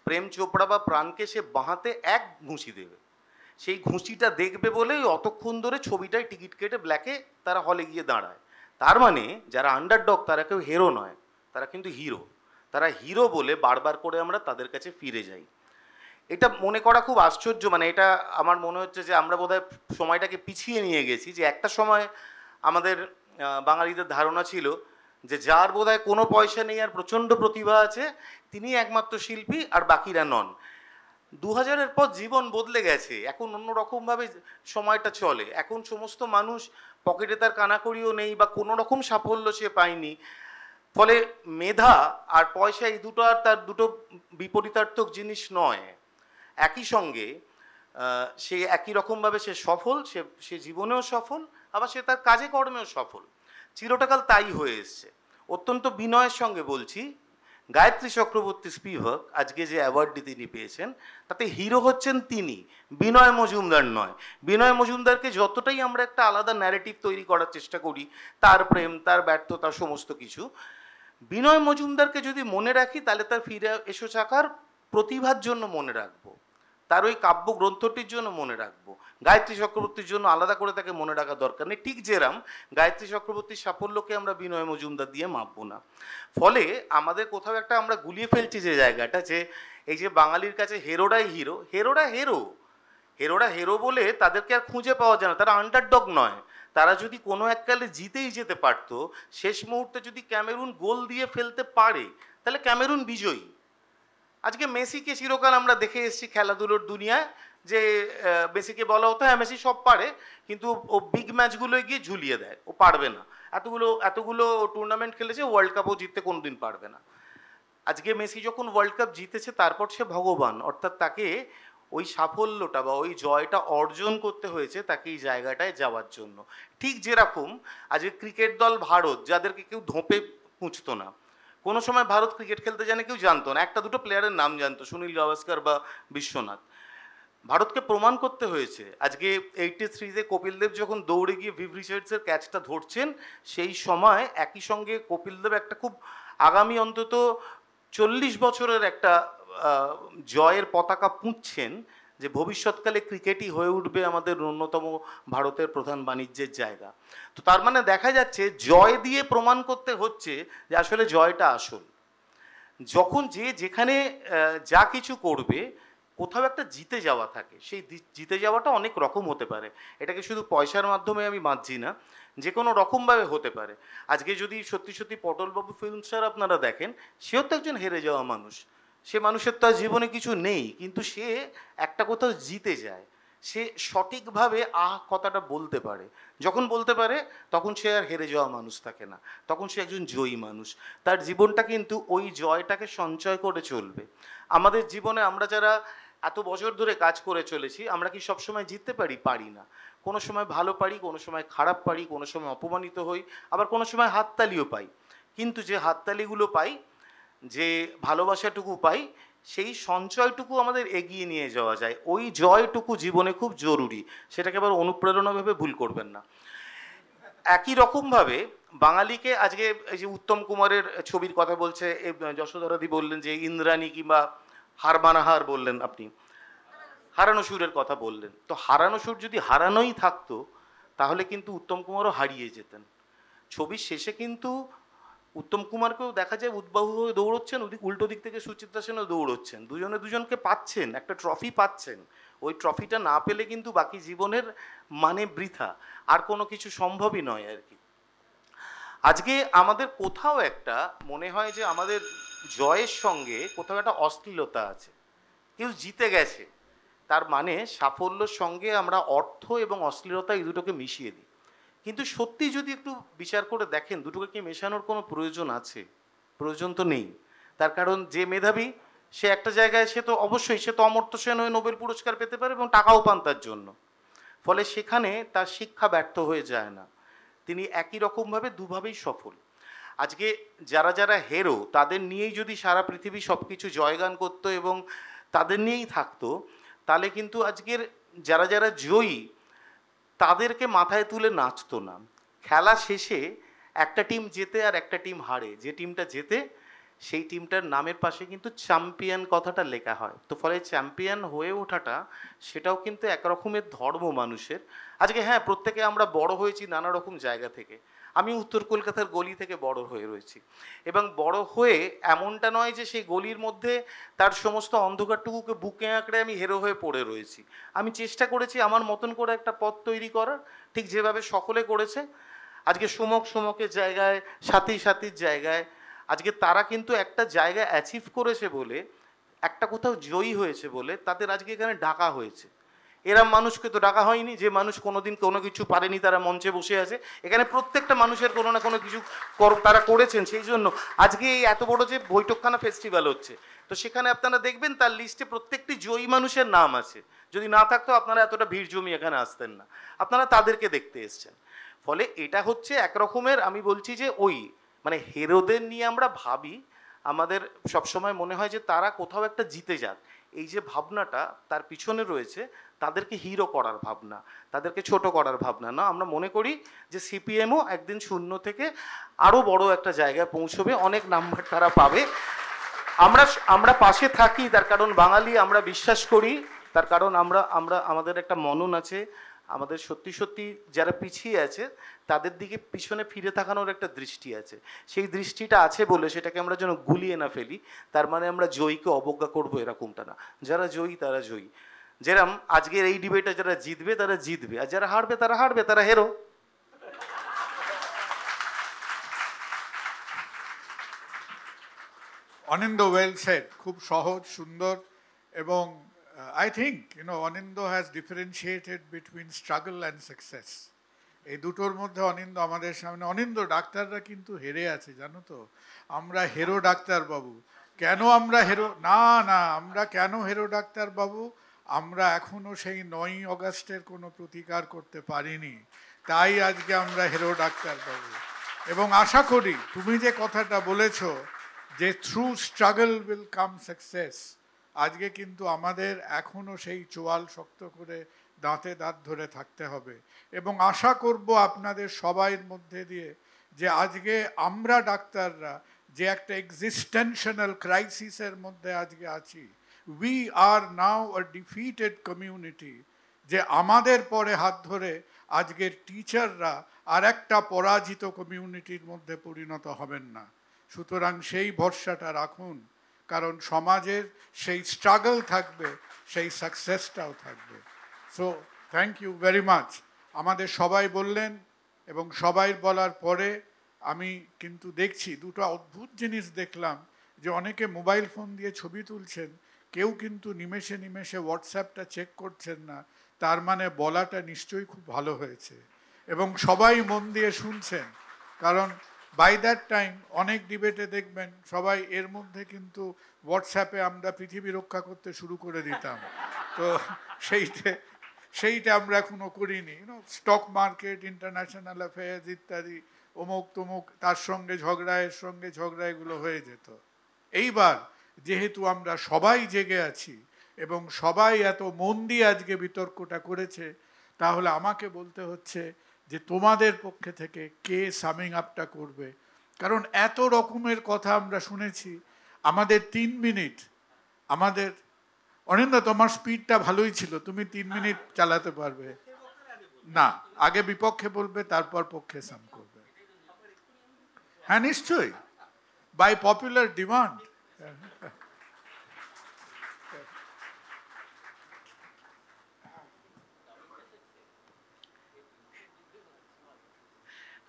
প্রেম চোপড়া বা প্রাণকে সে বাঁহাতে এক ঘুষি দেবে, সেই ঘুষিটা দেখবে বলেই অতক্ষণ ধরে ছবিটায় টিকিট কেটে ব্ল্যাকে তারা হলে গিয়ে দাঁড়ায়। তার মানে যারা আন্ডারডগ তারা কেউ হেরো নয়, তারা কিন্তু হিরো। তারা হিরো বলে বারবার করে আমরা তাদের কাছে ফিরে যাই। এটা মনে করা খুব আশ্চর্য। মানে এটা আমার মনে হচ্ছে যে আমরা বোধহয় সময়টাকে পিছিয়ে নিয়ে গেছি। যে একটা সময় আমাদের বাঙালিদের ধারণা ছিল যে যার বোধহয় কোনো পয়সা নেই আর প্রচণ্ড প্রতিভা আছে তিনি একমাত্র শিল্পী আর বাকিরা নন। 2000-এর পর জীবন বদলে গেছে, এখন অন্যরকমভাবে সময়টা চলে। এখন সমস্ত মানুষ পকেটে তার কানাকড়িও নেই বা কোনো রকম সাফল্য সে পায়নি, ফলে মেধা আর পয়সা এই দুটো আর তার দুটো বিপরীতার্থক জিনিস নয়। একই সঙ্গে সে একই রকমভাবে সে সফল, সে জীবনেও সফল, আবার সে তার কাজে কর্মেও সফল, চিরটাকাল তাই হয়ে এসছে। অত্যন্ত বিনয়ের সঙ্গে বলছি, গায়ত্রী চক্রবর্তী স্পিভাক আজকে যে অ্যাওয়ার্ডটি তিনি পেয়েছেন তাতে হিরো হচ্ছেন তিনি, বিনয় মজুমদার নয়। বিনয় মজুমদারকে যতটাই আমরা একটা আলাদা ন্যারেটিভ তৈরি করার চেষ্টা করি, তার প্রেম, তার ব্যর্থতা, সমস্ত কিছু, বিনয় মজুমদারকে যদি মনে রাখি তাহলে তার ফিরে এসো চাকার প্রতিভার জন্য মনে রাখবো, তার ওই কাব্য গ্রন্থটির জন্য মনে রাখবো। গায়ত্রী চক্রবর্তীর জন্য আলাদা করে তাকে মনে রাখা দরকার নেই। ঠিক যেরাম গায়ত্রী চক্রবর্তীর সাফল্যকে আমরা বিনয় মজুমদার দিয়ে মাপবো না। ফলে আমাদের কোথাও একটা আমরা গুলিয়ে ফেলছি যে জায়গাটা, যে এই যে বাঙালির কাছে হেরোরাই হিরো, হেরোরা হিরো বলে তাদেরকে আর খুঁজে পাওয়া যায় না, তারা আন্ডারডগ নয়। তারা যদি কোনো এককালে জিতেই যেতে পারতো, শেষ মুহূর্তে যদি ক্যামেরুন গোল দিয়ে ফেলতে পারে তাহলে ক্যামেরুন বিজয়ী। আজকে মেসিকে চিরকাল আমরা দেখে এসেছি খেলাধুলোর দুনিয়ায়, যে মেসিকে বলা হতো হ্যাঁ মেসি সব পারে, কিন্তু ও বিগ ম্যাচগুলোয় গিয়ে ঝুলিয়ে দেয়, ও পারবে না। এতগুলো টুর্নামেন্ট খেলেছে, ওয়ার্ল্ড কাপও জিততে কোনোদিন পারবে না। আজকে মেসি যখন ওয়ার্ল্ড কাপ জিতেছে তারপর সে ভগবান, অর্থাৎ তাকে ওই সাফল্যটা বা ওই জয়টা অর্জন করতে হয়েছে তাকে এই জায়গাটায় যাওয়ার জন্য। ঠিক যেরকম আজকে ক্রিকেট দল ভারত, যাদেরকে কেউ ধোপে পুঁছতো না, কোনো সময় ভারত ক্রিকেট খেলতে জানে কেউ জানতো না, একটা দুটো প্লেয়ারের নাম জানতো, সুনীল গাভাস্কর বা বিশ্বনাথ। ভারতকে প্রমাণ করতে হয়েছে। আজকে 83-তে কপিল দেব যখন দৌড়ে গিয়ে ভিভ রিচার্ডসের ক্যাচটা ধরছেন, সেই সময় একই সঙ্গে কপিল দেব একটা খুব আগামী অন্তত 40 বছরের একটা জয়ের পতাকা পুঁতছেন, যে ভবিষ্যৎকালে ক্রিকেটই হয়ে উঠবে আমাদের অন্যতম ভারতের প্রধান বাণিজ্যের জায়গা। তো তার মানে দেখা যাচ্ছে জয় দিয়ে প্রমাণ করতে হচ্ছে যে আসলে জয়টা আসল। যখন যে যেখানে যা কিছু করবে কোথাও একটা জিতে যাওয়া থাকে, সেই জিতে যাওয়াটা অনেক রকম হতে পারে। এটাকে শুধু পয়সার মাধ্যমে আমি মানছি না, যে কোনো রকমভাবে হতে পারে। আজকে যদি সত্যি সত্যি পটলবাবু ফিল্ম স্টার আপনারা দেখেন, সেও তো একজন হেরে যাওয়া মানুষ, সে মানুষের তার জীবনে কিছু নেই, কিন্তু সে একটা কোথাও জিতে যায়, সে সঠিকভাবে কথাটা বলতে পারে। যখন বলতে পারে তখন সে আর হেরে যাওয়া মানুষ থাকে না, তখন সে একজন জয়ী মানুষ। তার জীবনটা কিন্তু ওই জয়টাকে সঞ্চয় করে চলবে। আমাদের জীবনে আমরা যারা এত বছর ধরে কাজ করে চলেছি, আমরা কি সবসময় জিততে পারি? পারি না। কোনো সময় ভালো পারি, কোনো সময় খারাপ পারি, কোনো সময় অপমানিত হই, আবার কোনো সময় হাততালিও পাই। কিন্তু যে হাততালিগুলো পাই, যে ভালোবাসাটুকু পাই, সেই সঞ্চয়টুকু আমাদের এগিয়ে নিয়ে যাওয়া যায়। ওই জয়টুকু জীবনে খুব জরুরি, সেটাকে আবার অনুপ্রেরণা ভেবে ভুল করবেন না। একই রকমভাবে বাঙালিকে আজকে এই যে উত্তম কুমারের ছবির কথা বলছে, যশোধরাদি বললেন যে ইন্দ্রাণী কিংবা হারমানাহার বললেন, আপনি হারানো সুরের কথা বললেন। তো হারানো সুর যদি হারানোই থাকতো তাহলে কিন্তু উত্তম কুমারও হারিয়ে যেতেন। ছবির শেষে কিন্তু উত্তম কুমারকেও দেখা যায় উদ্বাহু হয়ে দৌড়চ্ছেন, ওদিক উল্টো দিক থেকে সুচিত্রা সেনও দৌড়চ্ছেন, দুজনে দুজনকে পাচ্ছেন, একটা ট্রফি পাচ্ছেন। ওই ট্রফিটা না পেলে কিন্তু বাকি জীবনের মানে বৃথা, আর কোনো কিছু সম্ভবই নয় আর কি। আজকে আমাদের কোথাও একটা মনে হয় যে আমাদের জয়ের সঙ্গে কোথাও একটা অশ্লীলতা আছে। কেউ জিতে গেছে তার মানে সাফল্যের সঙ্গে আমরা অর্থ এবং অশ্লীলতা এই দুটোকে মিশিয়ে দিই। কিন্তু সত্যি যদি একটু বিচার করে দেখেন, দুটোকে কি মেশানোর কোনো প্রয়োজন আছে? প্রয়োজন তো নেই। তার কারণ যে মেধাবী সে একটা জায়গায়, সে তো অবশ্যই সে তো অমর্ত্য সেন হয়ে নোবেল পুরস্কার পেতে পারে এবং টাকাও পান তার জন্য। ফলে সেখানে তার শিক্ষা ব্যর্থ হয়ে যায় না, তিনি একই রকমভাবে দুভাবেই সফল। আজকে যারা যারা হেরো তাদের নিয়েই যদি সারা পৃথিবী সব কিছু জয়গান করতো এবং তাদের নিয়েই থাকতো, তাহলে কিন্তু আজকের যারা যারা জয়ী তাদেরকে মাথায় তুলে নাচতো না। খেলা শেষে একটা টিম জেতে আর একটা টিম হারে, যে টিমটা জেতে সেই টিমটার নামের পাশে কিন্তু চ্যাম্পিয়ন কথাটা লেখা হয়। তো ফলে চ্যাম্পিয়ন হয়ে ওঠাটা সেটাও কিন্তু একরকমের ধর্ম মানুষের। আজকে হ্যাঁ, প্রত্যেকে আমরা বড় হয়েছি নানা রকম জায়গা থেকে। আমি উত্তর কলকাতার গলি থেকে বড় হয়ে রয়েছি, এবং বড় হয়ে এমনটা নয় যে সেই গলির মধ্যে তার সমস্ত অন্ধকারটুকুকে বুকে আঁকড়ে আমি হেরো হয়ে পড়ে রয়েছি। আমি চেষ্টা করেছি আমার মতন করে একটা পথ তৈরি করার, ঠিক যেভাবে সকলে করেছে। আজকে সুমকের জায়গায়, সাথীর জায়গায় আজকে তারা কিন্তু একটা জায়গায় অ্যাচিভ করেছে বলে, একটা কোথাও জয়ী হয়েছে বলে তাদের আজকে এখানে ডাকা হয়েছে। এরম মানুষকে তো ডাকা হয়নি, যে মানুষ কোনোদিন কোনো কিছু পারেনি তারা মঞ্চে বসে আছে। এখানে প্রত্যেকটা মানুষের কোনো না কোনো কিছু তারা করেছেন, সেই জন্য আজকে এই এত বড় যে বৈঠকখানা ফেস্টিভ্যাল হচ্ছে, তো সেখানে আপনারা দেখবেন তার লিস্টে প্রত্যেকটি জয়ী মানুষের নাম আছে। যদি না থাকতো আপনারা এতটা ভিড় জমি এখানে আসতেন না, আপনারা তাদেরকে দেখতে এসছেন। ফলে এটা হচ্ছে একরকমের, আমি বলছি যে ওই মানে হেরোদের নিয়ে আমরা ভাবি, আমাদের সবসময় মনে হয় যে তারা কোথাও একটা জিতে যাক, এই যে ভাবনাটা তার পিছনে রয়েছে, তাদেরকে হিরো করার ভাবনা, তাদেরকে ছোট করার ভাবনা না। আমরা মনে করি যে সিপিএমও একদিন শূন্য থেকে আরও বড় একটা জায়গায় পৌঁছবে, অনেক নাম্বার তারা পাবে। আমরা পাশে থাকি, তার কারণ বাঙালি, আমরা বিশ্বাস করি, তার কারণ আমাদের একটা মনন আছে, আমাদের সত্যি সত্যি যারা পিছিয়ে আছে তাদের দিকে পিছনে ফিরে তাকানোর একটা দৃষ্টি আছে। সেই দৃষ্টিটা আছে বলে সেটাকে আমরা যেন গুলিয়ে না ফেলি। তার মানে আমরা জয়ীকে অবজ্ঞা করব এরকমটা না। যারা জয়ী তারা জয়ী। যেরকম আজকের এই ডিবেটে যারা জিতবে তারা জিতবে, আর যারা হারবে তারা হারবে, তারা হেরো। অনিন্দ ওয়েল সেড, খুব সহজ সুন্দর। এবং I think Anindo has differentiated between struggle and success. এই দুটোর মধ্যে অনিন্দ আমাদের সামনে, অনিন্দ ডাক্তাররা কিন্তু হেরে আছে জানো তো। আমরা হেরো ডাক্তারবাবু, কেন আমরা হেরো না না আমরা কেন হেরো ডাক্তারবাবু? আমরা এখনো সেই 9ই অগাস্টের কোনো প্রতিকার করতে পারিনি, তাই আজকে আমরা হেরো ডাক্তারবাবু। এবং আশা করি তুমি যে কথাটা বলেছো যে through struggle will come success, আজকে কিন্তু আমাদের এখনো সেই চোয়াল শক্ত করে দাঁতে দাঁত ধরে থাকতে হবে। এবং আশা করব আপনাদের সবাইয়ের মধ্যে দিয়ে যে আজকে আমরা ডাক্তাররা যে একটা এক্সিস্টেনশনাল ক্রাইসিসের মধ্যে আজকে আছি, we are now a defeated community, যে আমাদের পরে হাত ধরে আজকের টিচাররা আর একটা পরাজিত কমিউনিটির মধ্যে পরিণত হবেন না। সুতরাং সেই ভরসাটা রাখুন, কারণ সমাজের সেই স্ট্রাগল থাকবে, সেই সাকসেসটাও থাকবে। So thank you very much. আমাদের সবাই বললেন, এবং সবাই বলার পরে আমি কিন্তু দেখছি দুটো অদ্ভুত জিনিস দেখলাম, যে অনেকে মোবাইল ফোন দিয়ে ছবি তুলছেন, কেউ কিন্তু নিমেষে নিমেষে হোয়াটসঅ্যাপটা চেক করছেন না। তার মানে বলাটা নিশ্চয়ই খুব ভালো হয়েছে, এবং সবাই মন দিয়ে শুনছেন। কারণ বাই দ্যাট টাইম অনেক ডিবেটে দেখবেন সবাই এর মধ্যে কিন্তু হোয়াটসঅ্যাপে আমরা পৃথিবী রক্ষা করতে শুরু করে দিতাম। তো সেইটা আমরা এখনো করিনি। স্টক মার্কেট, ইন্টারন্যাশনাল অ্যাফেয়ার্স ইত্যাদি, অমুক তমুক, তার সঙ্গে ঝগড়া, এর সঙ্গে ঝগড়া, এগুলো হয়ে যেত। এইবার যেহেতু আমরা সবাই জেগে আছি এবং সবাই এত মন দিয়ে আজকে বিতর্কটা করেছে, তাহলে আমাকে বলতে হচ্ছে যে তোমাদের পক্ষে থেকে কে সামিং আপটা করবে। কারণ এত রকমের কথা আমরা শুনেছি। আমাদের 3 মিনিট, আমাদের অনিন্দা তোমার স্পিডটা ভালোই ছিল, তুমি 3 মিনিট চালাতে পারবে না? আগে বিপক্ষে বলবে, তারপর পক্ষে সাম করবে। হ্যাঁ নিশ্চয়ই, বাই পপুলার ডিমান্ড।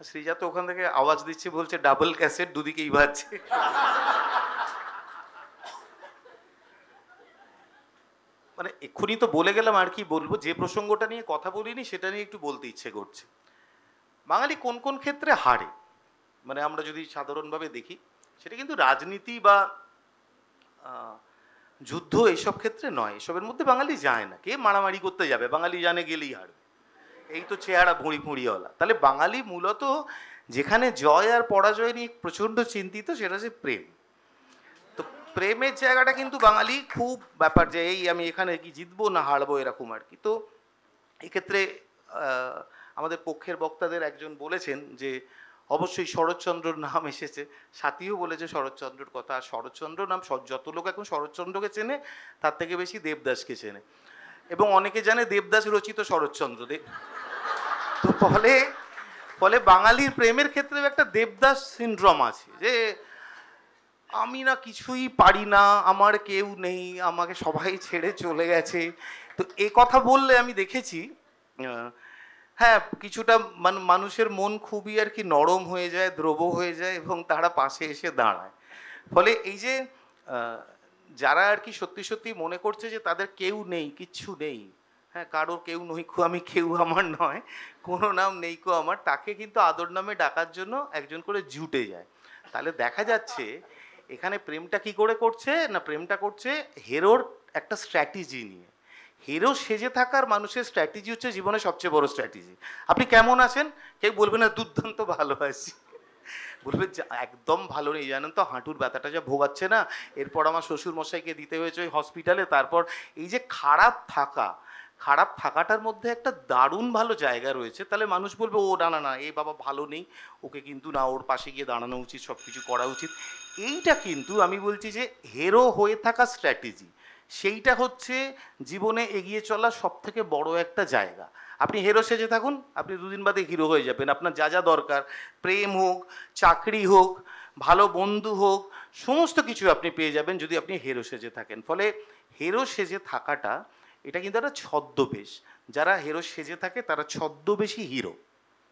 শ্রীজা তো ওখান থেকে আওয়াজ দিচ্ছে, বলছে ডাবল ক্যাসেট দুদিকেই বাজছে। মানে এক্ষুনি তো বলে গেলাম, আর কি বলবো। যে প্রসঙ্গটা নিয়ে কথা বলিনি সেটা নিয়ে একটু বলতে ইচ্ছে করছে। বাঙালি কোন কোন ক্ষেত্রে হারে, মানে আমরা যদি সাধারণভাবে দেখি, সেটা কিন্তু রাজনীতি বা যুদ্ধ এইসব ক্ষেত্রে নয়। এসবের মধ্যে বাঙালি যায় না। কে মারামারি করতে যাবে? বাঙালি জানে গেলেই হারবে, এই তো চেহারা ভুঁড়ি ভুঁড়িওয়ালা। তাহলে বাঙালি মূলত যেখানে জয় আর পরাজয় নিয়ে প্রচণ্ড চিন্তিত, সেটা হচ্ছে প্রেম। তো প্রেমের জায়গাটা কিন্তু বাঙালি খুব ব্যাপার, যে এই আমি এখানে কি জিতবো না হারবো, এরকম আর কি। তো এক্ষেত্রে আমাদের পক্ষের বক্তাদের একজন বলেছেন যে অবশ্যই শরৎচন্দ্রর নাম এসেছে, সাথীও বলেছে শরৎচন্দ্রর কথা। আর শরৎচন্দ্র নাম যত লোক এখন শরৎচন্দ্রকে চেনে, তার থেকে বেশি দেবদাসকে চেনে, এবং অনেকে জানে দেবদাস রচিত শরৎচন্দ্র। তো ফলে বাঙালির প্রেমের ক্ষেত্রে একটা দেবদাস সিনড্রোম আছে, যে আমি না কিছুই পারি না, আমার কেউ নেই, আমাকে সবাই ছেড়ে চলে গেছে। তো এ কথা বললে আমি দেখেছি, হ্যাঁ, কিছুটা মানুষের মন খুবই আর কি নরম হয়ে যায়, দ্রব হয়ে যায়, এবং তারা পাশে এসে দাঁড়ায়। ফলে এই যে যারা আর কি সত্যি সত্যি মনে করছে যে তাদের কেউ নেই, কিচ্ছু নেই, হ্যাঁ, কারোর কেউ নইকো আমি, কেউ আমার নয়, কোনো নাম নেইকো আমার, তাকে কিন্তু আদর নামে ডাকার জন্য একজন করে জুটে যায়। তাহলে দেখা যাচ্ছে এখানে প্রেমটা কি করে করছে না, প্রেমটা করছে হিরোর একটা স্ট্র্যাটেজি নিয়ে। হিরো সেজে থাকার মানুষের স্ট্র্যাটেজি হচ্ছে জীবনে সবচেয়ে বড় স্ট্র্যাটেজি। আপনি কেমন আছেন, কেউ বলবে না দুর্দান্ত ভালো আছি, বলবে একদম ভালো নেই, জানেন তো হাঁটুর ব্যথাটা যা ভোগাচ্ছে না, এরপর আমার শ্বশুর মশাইকে দিতে হয়েছে ওই হসপিটালে। তারপর এই যে খারাপ থাকাটার মধ্যে একটা দারুণ ভালো জায়গা রয়েছে। তাহলে মানুষ বলবে ও না না না, এই বাবা ভালো নেই, ওকে কিন্তু না, ওর পাশে গিয়ে দাঁড়ানো উচিত, সব কিছু করা উচিত। এইটা কিন্তু আমি বলছি যে হিরো হয়ে থাকা স্ট্র্যাটেজি, সেইটা হচ্ছে জীবনে এগিয়ে চলার সব থেকে বড় একটা জায়গা। আপনি হিরো সেজে থাকুন, আপনি দুদিন বাদে হিরো হয়ে যাবেন। আপনার যা যা দরকার, প্রেম হোক, চাকরি হোক, ভালো বন্ধু হোক, সমস্ত কিছু আপনি পেয়ে যাবেন যদি আপনি হিরো সেজে থাকেন। ফলে হিরো সেজে থাকাটা এটা কিন্তু একটা ছদ্মবেশ। যারা হিরো সেজে থাকে তারা ছদ্মবেশী হিরো,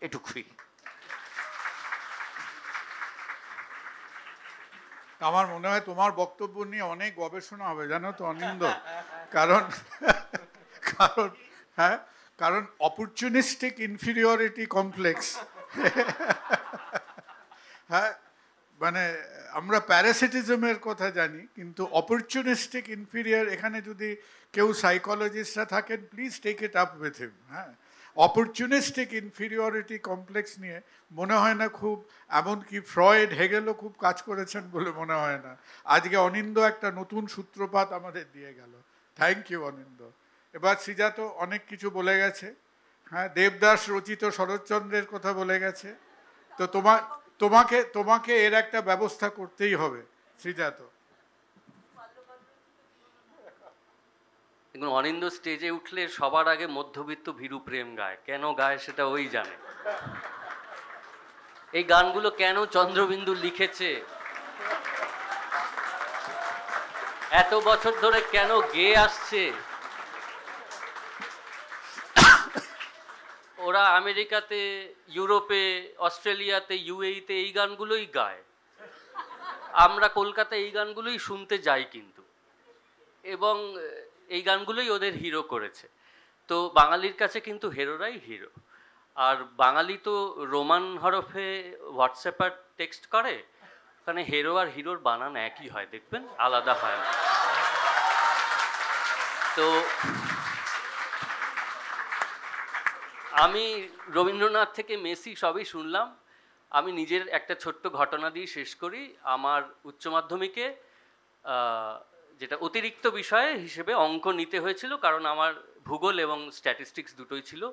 এটুকুই। আমার মনে হয় তোমার বক্তব্য নিয়ে অনেক গবেষণা হবে, জানো তো অনিন্দ। কারণ কারণ হ্যাঁ, কারণ অপরচুনিস্টিক ইনফিরিয়রিটি কমপ্লেক্স, হ্যাঁ, মানে আমরা প্যারাসিটিজমের কথা জানি, কিন্তু অপরচুনিস্টিক ইনফিরিয়র, এখানে যদি কেউ সাইকোলজিস্টরা থাকেন please take it up with him. হ্যাঁ, অপরচুনিস্টিক ইনফিরিয়রিটি কমপ্লেক্স নিয়ে মনে হয় না খুব, এমনকি ফ্রয়েড হেগেলও খুব কাজ করেছেন বলে মনে হয় না। আজকে অনিন্দ একটা নতুন সূত্রপাত আমাদের দিয়ে গেল। থ্যাংক ইউ অনিন্দ। এবার সৃজা তো অনেক কিছু বলে গেছে, হ্যাঁ, দেবদাস রচিত শরৎচন্দ্রের কথা বলে গেছে। তো তোমাকে এর একটা ব্যবস্থা করতেই হবে সৃজা। তো দেখুন, অনিন্দ স্টেজে উঠলে সবার আগে মধ্যবিত্ত ভীরু প্রেম গায়। কেন গায় সেটা ওই জানে। এই গানগুলো কেন চন্দ্রবিন্দু লিখেছে, এত বছর ধরে কেন গেয়ে আসছে, ওরা আমেরিকাতে, ইউরোপে, অস্ট্রেলিয়াতে, ইউএইতে এই গানগুলোই গায়। আমরা কলকাতায় এই গানগুলোই শুনতে যাই কিন্তু, এবং এই গানগুলোই ওদের হিরো করেছে। তো বাঙালির কাছে কিন্তু হিরোরাই হিরো। আর বাঙালি তো রোমান হরফে হোয়াটসঅ্যাপ আর টেক্সট করে, ওখানে হিরো আর হিরোর বানান একই হয়, দেখবেন, আলাদা হয় না। তো আমি রবীন্দ্রনাথ থেকে মেসি সবই শুনলাম। আমি নিজের একটা ছোট্ট ঘটনা দিয়ে শেষ করি। আমার উচ্চ মাধ্যমিকে যেটা অতিরিক্ত বিষয় হিসেবে অঙ্ক নিতে হয়েছিল, কারণ আমার ভূগোল এবং স্ট্যাটিস্টিক্স দুটোই ছিল,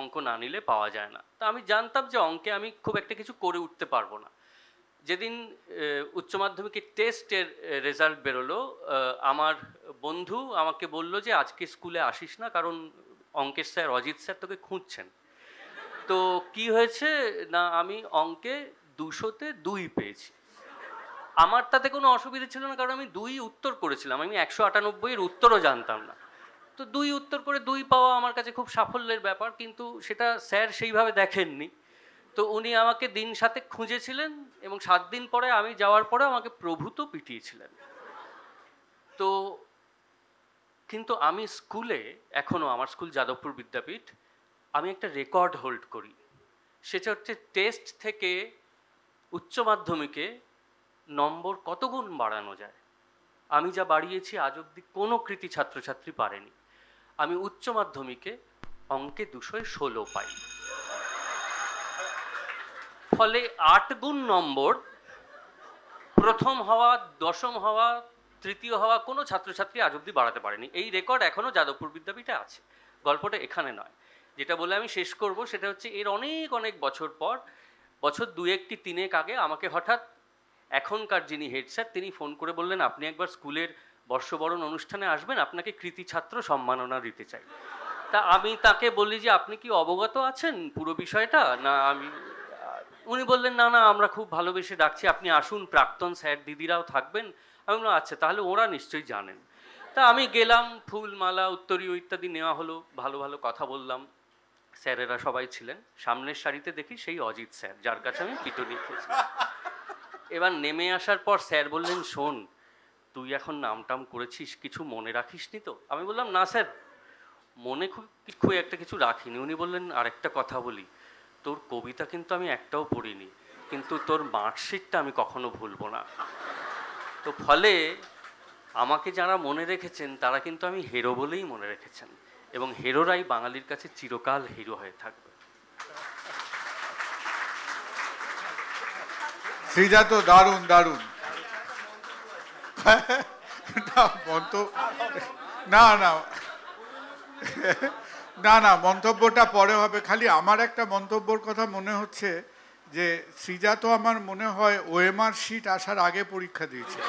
অঙ্ক না নিলে পাওয়া যায় না। তা আমি জানতাম যে অঙ্কে আমি খুব একটা কিছু করে উঠতে পারবো না। যেদিন উচ্চ মাধ্যমিকের টেস্টের রেজাল্ট বেরোলো, আমার বন্ধু আমাকে বলল যে আজকে স্কুলে আসিস না, কারণ অঙ্কের স্যার অজিত স্যার তোকে খুঁজছেন। তো কি হয়েছে না, আমি অঙ্কে 200-তে 2 পেয়েছি। আমার তাতে কোনো অসুবিধা ছিল না, কারণ আমি 2 উত্তর করেছিলাম, আমি 198-এর উত্তরও জানতাম না। তো 2 উত্তর করে 2 পাওয়া আমার কাছে খুব সাফল্যের ব্যাপার, কিন্তু সেটা স্যার সেইভাবে দেখেননি। তো উনি আমাকে দিন 7 খুঁজেছিলেন, এবং 7 দিন পরে আমি যাওয়ার পরে আমাকে প্রভূত পিটিয়েছিলেন। তো কিন্তু আমি স্কুলে, এখনও আমার স্কুল যাদবপুর বিদ্যাপীঠ, আমি একটা রেকর্ড হোল্ড করি। সেটা হচ্ছে টেস্ট থেকে উচ্চ মাধ্যমিকে নম্বর কত গুণ বাড়ানো যায়। আমি যা বাড়িয়েছি আজ অবধি কোনো কৃতি ছাত্রছাত্রী পারেনি। আমি উচ্চ মাধ্যমিকে অঙ্কে 216 পাই। ফলে 8 গুণ নম্বর, প্রথম হওয়া, দশম হওয়া, তৃতীয় হওয়া কোনো ছাত্রছাত্রী আজ অবধি বাড়াতে পারেনি। এই রেকর্ড এখনও যাদবপুর বিদ্যাপীঠে আছে। গল্পটা এখানে নয়, যেটা বলে আমি শেষ করব সেটা হচ্ছে এর অনেক অনেক বছর পর, বছর 2-3 আগে আমাকে হঠাৎ এখনকার যিনি হেড স্যার তিনি ফোন করে বললেন, আপনি একবার স্কুলের বর্ষবরণ অনুষ্ঠানে আসবেন, আপনাকে কৃতি ছাত্র সম্মাননা দিতে চাই। তা আমি তাকে বললি যে আপনি কি অবগত আছেন পুরো বিষয়টা না। উনি বললেন না না, আমরা খুব ভালোবেসে ডাকছি, আপনি আসুন, প্রাক্তন স্যার দিদিরাও থাকবেন। আমি বললাম আচ্ছা, তাহলে ওরা নিশ্চয়ই জানেন। তা আমি গেলাম, ফুল মালা উত্তরীয় ইত্যাদি নেওয়া হলো, ভালো ভালো কথা বললাম, স্যারেরা সবাই ছিলেন। সামনের সারিতে দেখি সেই অজিত স্যার, যার কাছে আমি পিটুনি খেয়েছি। এবার নেমে আসার পর স্যার বললেন, শোন, তুই এখন নামটাম করেছিস, কিছু মনে রাখিসনি তো? আমি বললাম না স্যার, মনে খুব একটা কিছু রাখিনি। উনি বললেন আরেকটা কথা বলি, তোর কবিতা কিন্তু আমি একটাও পড়িনি, কিন্তু তোর মার্কশিটটা আমি কখনো ভুলবো না। তো ফলে আমাকে যারা মনে রেখেছেন তারা কিন্তু আমি হিরো বলেই মনে রেখেছেন, এবং হিরোরাই বাঙালির কাছে চিরকাল হিরো হয়ে থাকবে। শ্রীজাত দারুণ দারুণ। না না না না, মন্তব্যটা পরে হবে। খালি আমার একটা মন্তব্যর কথা মনে হচ্ছে যে শ্রীজাত আমার মনে হয় ওএমআর শিট আসার আগে পরীক্ষা দিয়েছিল।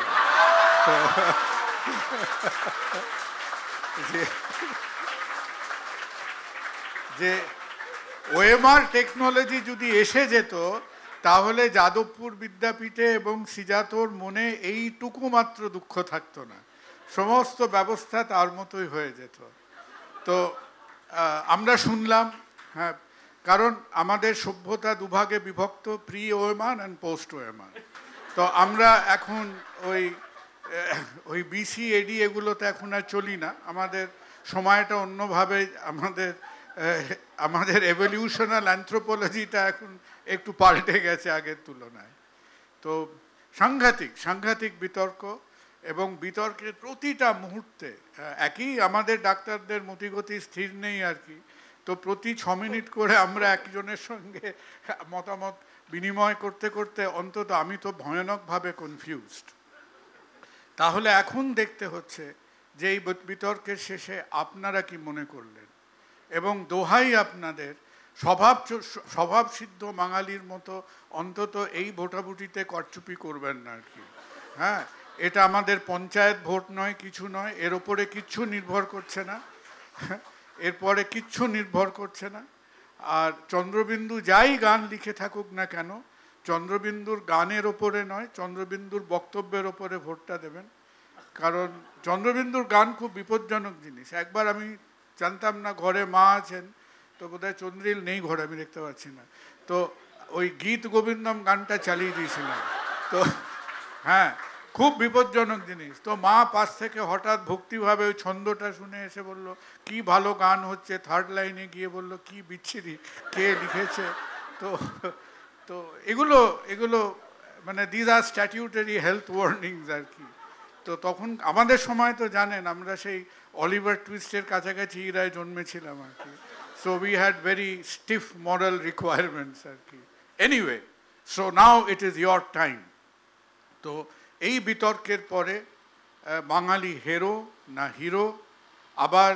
তো যে ওএমআর টেকনোলজি যদি এসে যেত তাহলে যাদবপুর বিদ্যাপীঠে এবং শ্রীজাতর মনে এইটুকু মাত্র দুঃখ থাকতো না, সমস্ত ব্যবস্থা তার মতোই হয়ে যেত। তো আমরা শুনলাম, হ্যাঁ, কারণ আমাদের সভ্যতা দুভাগে বিভক্ত, pre OMR and post OMR. তো আমরা এখন ওই বিসি এডি এগুলোতে এখন আর চলি না, আমাদের সময়টা অন্যভাবে, আমাদের এভলিউশনাল অ্যানথ্রোপোলজিটা এখন একটু পাল্টে গেছে আগের তুলনায়। তো সাংঘাতিক বিতর্ক, এবং বিতর্কের প্রতিটা মুহূর্তে একই, আমাদের ডাক্তারদের মতিগতি স্থির নেই আর কি, তো প্রতি 6 মিনিট করে আমরা একজনের সঙ্গে মতামত বিনিময় করতে করতে অন্তত আমি তো ভয়ানকভাবে কনফিউজড। তাহলে এখন দেখতে হচ্ছে যে এই বিতর্কের শেষে আপনারা কি মনে করলেন, এবং দোহাই আপনাদের স্বভাবসিদ্ধ বাঙালির মতো অন্তত এই ভোটাভুটিতে করচুপি করবেন না আর কি। হ্যাঁ, এটা আমাদের পঞ্চায়েত ভোট নয়, কিছু নয়, এর ওপরে কিচ্ছু নির্ভর করছে না, এরপরে কিচ্ছু নির্ভর করছে না। আর চন্দ্রবিন্দু যাই গান লিখে থাকুক না কেন, চন্দ্রবিন্দুর গানের ওপরে নয়, চন্দ্রবিন্দুর বক্তব্যের ওপরে ভোটটা দেবেন। কারণ চন্দ্রবিন্দুর গান খুব বিপজ্জনক জিনিস। একবার আমি জানতাম না, ঘরে মা আছেন, তো বোধহয় চন্দ্রিল নেই ঘরে, আমি দেখতে পাচ্ছি না, তো ওই গীত গোবিন্দম গানটা চালিয়ে দিয়েছিলাম। তো হ্যাঁ, খুব বিপজ্জনক জিনিস। তো মা পাশ থেকে হঠাৎ ভক্তিভাবে ওই ছন্দটা শুনে এসে বলল কি ভালো গান হচ্ছে, থার্ড লাইনে গিয়ে বলল কি বিচ্ছিরি, কে লিখেছে। তো তো এগুলো মানে these are statutory health warnings আর কি। তো তখন আমাদের সময় তো জানেন আমরা সেই অলিভার টুইস্টের কাছাকাছি ইরায় জন্মেছিলাম আর কি। So we had very stiff moral requirements আর কি। Anyway, so now it is your time. তো এই বিতর্কের পরে বাঙালি হেরো না হিরো, আবার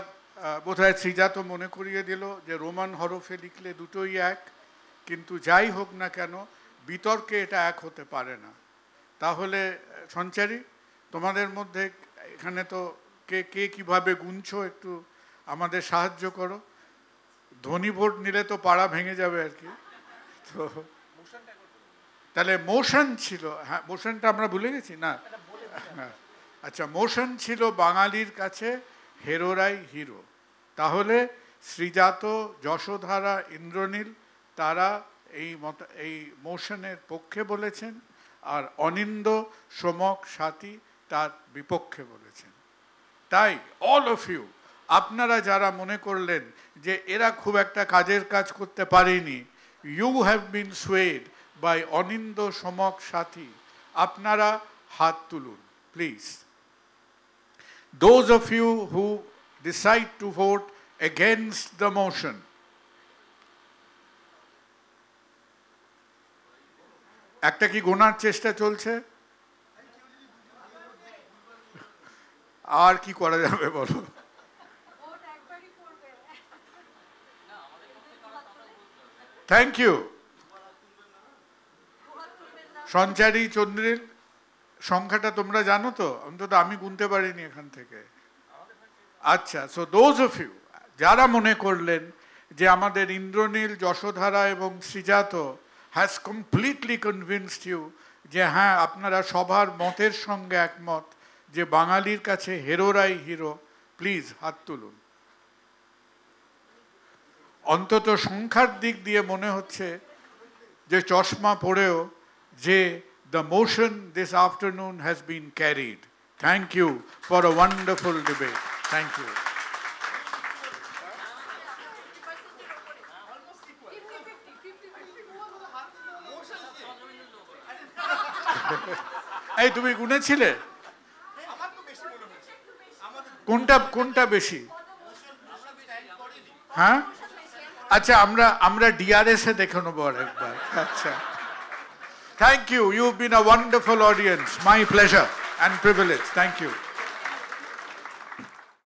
বোধহয় শ্রীজাত মনে করিয়ে দিল যে রোমান হরফে লিখলে দুটোই এক, কিন্তু যাই হোক না কেন বিতর্কে এটা এক হতে পারে না। তাহলে সঞ্চারী, তোমাদের মধ্যে এখানে তো কে কীভাবে গুনছো একটু আমাদের সাহায্য করো। ধনী ভোট নিলে তো পাড়া ভেঙে যাবে আর কি। তো তাহলে মোশন ছিল, হ্যাঁ মোশনটা আমরা ভুলে গেছি না, হ্যাঁ আচ্ছা, মোশন ছিল বাঙালির কাছে হেরোরাই হিরো। তাহলে শ্রীজাত, যশোধারা, ইন্দ্রনীল তারা এই মোশনের পক্ষে বলেছেন, আর অনিন্দ, সোমক, সাথী তার বিপক্ষে বলেছেন। তাই অল অফ ইউ, আপনারা যারা মনে করলেন যে এরা খুব একটা কাজের কাজ করতে পারেনি, you have been swayed by Anindo, Somak, Sathi, আপনারা হাত তুলুন please. Those of you who decide to vote against the motion, একটা কি গোনার চেষ্টা চলছে? আর কি করা যাবে বলো? Thank you. সঞ্চারী, চন্দ্রিল, সংখ্যাটা তোমরা জানো তো? অন্তত আমি গুনতে পারিনি এখান থেকে। আচ্ছা, সো দোজ অফ ইউ যারা মনে করলেন যে আমাদের ইন্দ্রনীল, যশোধারা এবং Srijato has completely convinced you যে হ্যাঁ আপনারা সবার মতের সঙ্গে একমত যে বাঙালির কাছে হেরোরাই হিরো, প্লিজ হাত তুলুন। অন্তত সংখ্যার দিক দিয়ে মনে হচ্ছে যে চশমা পড়েও যে the motion this afternoon has been carried. Thank you for a wonderful debate. Thank you. এই তুমি গুনেছিলে কোনটা বেশি? হ্যাঁ, আচ্ছা আমরা ডিআরএস এ দেখে নেবো একবার। আচ্ছা, thank you, you been a wonderful audience, my pleasure and privilege, thank you.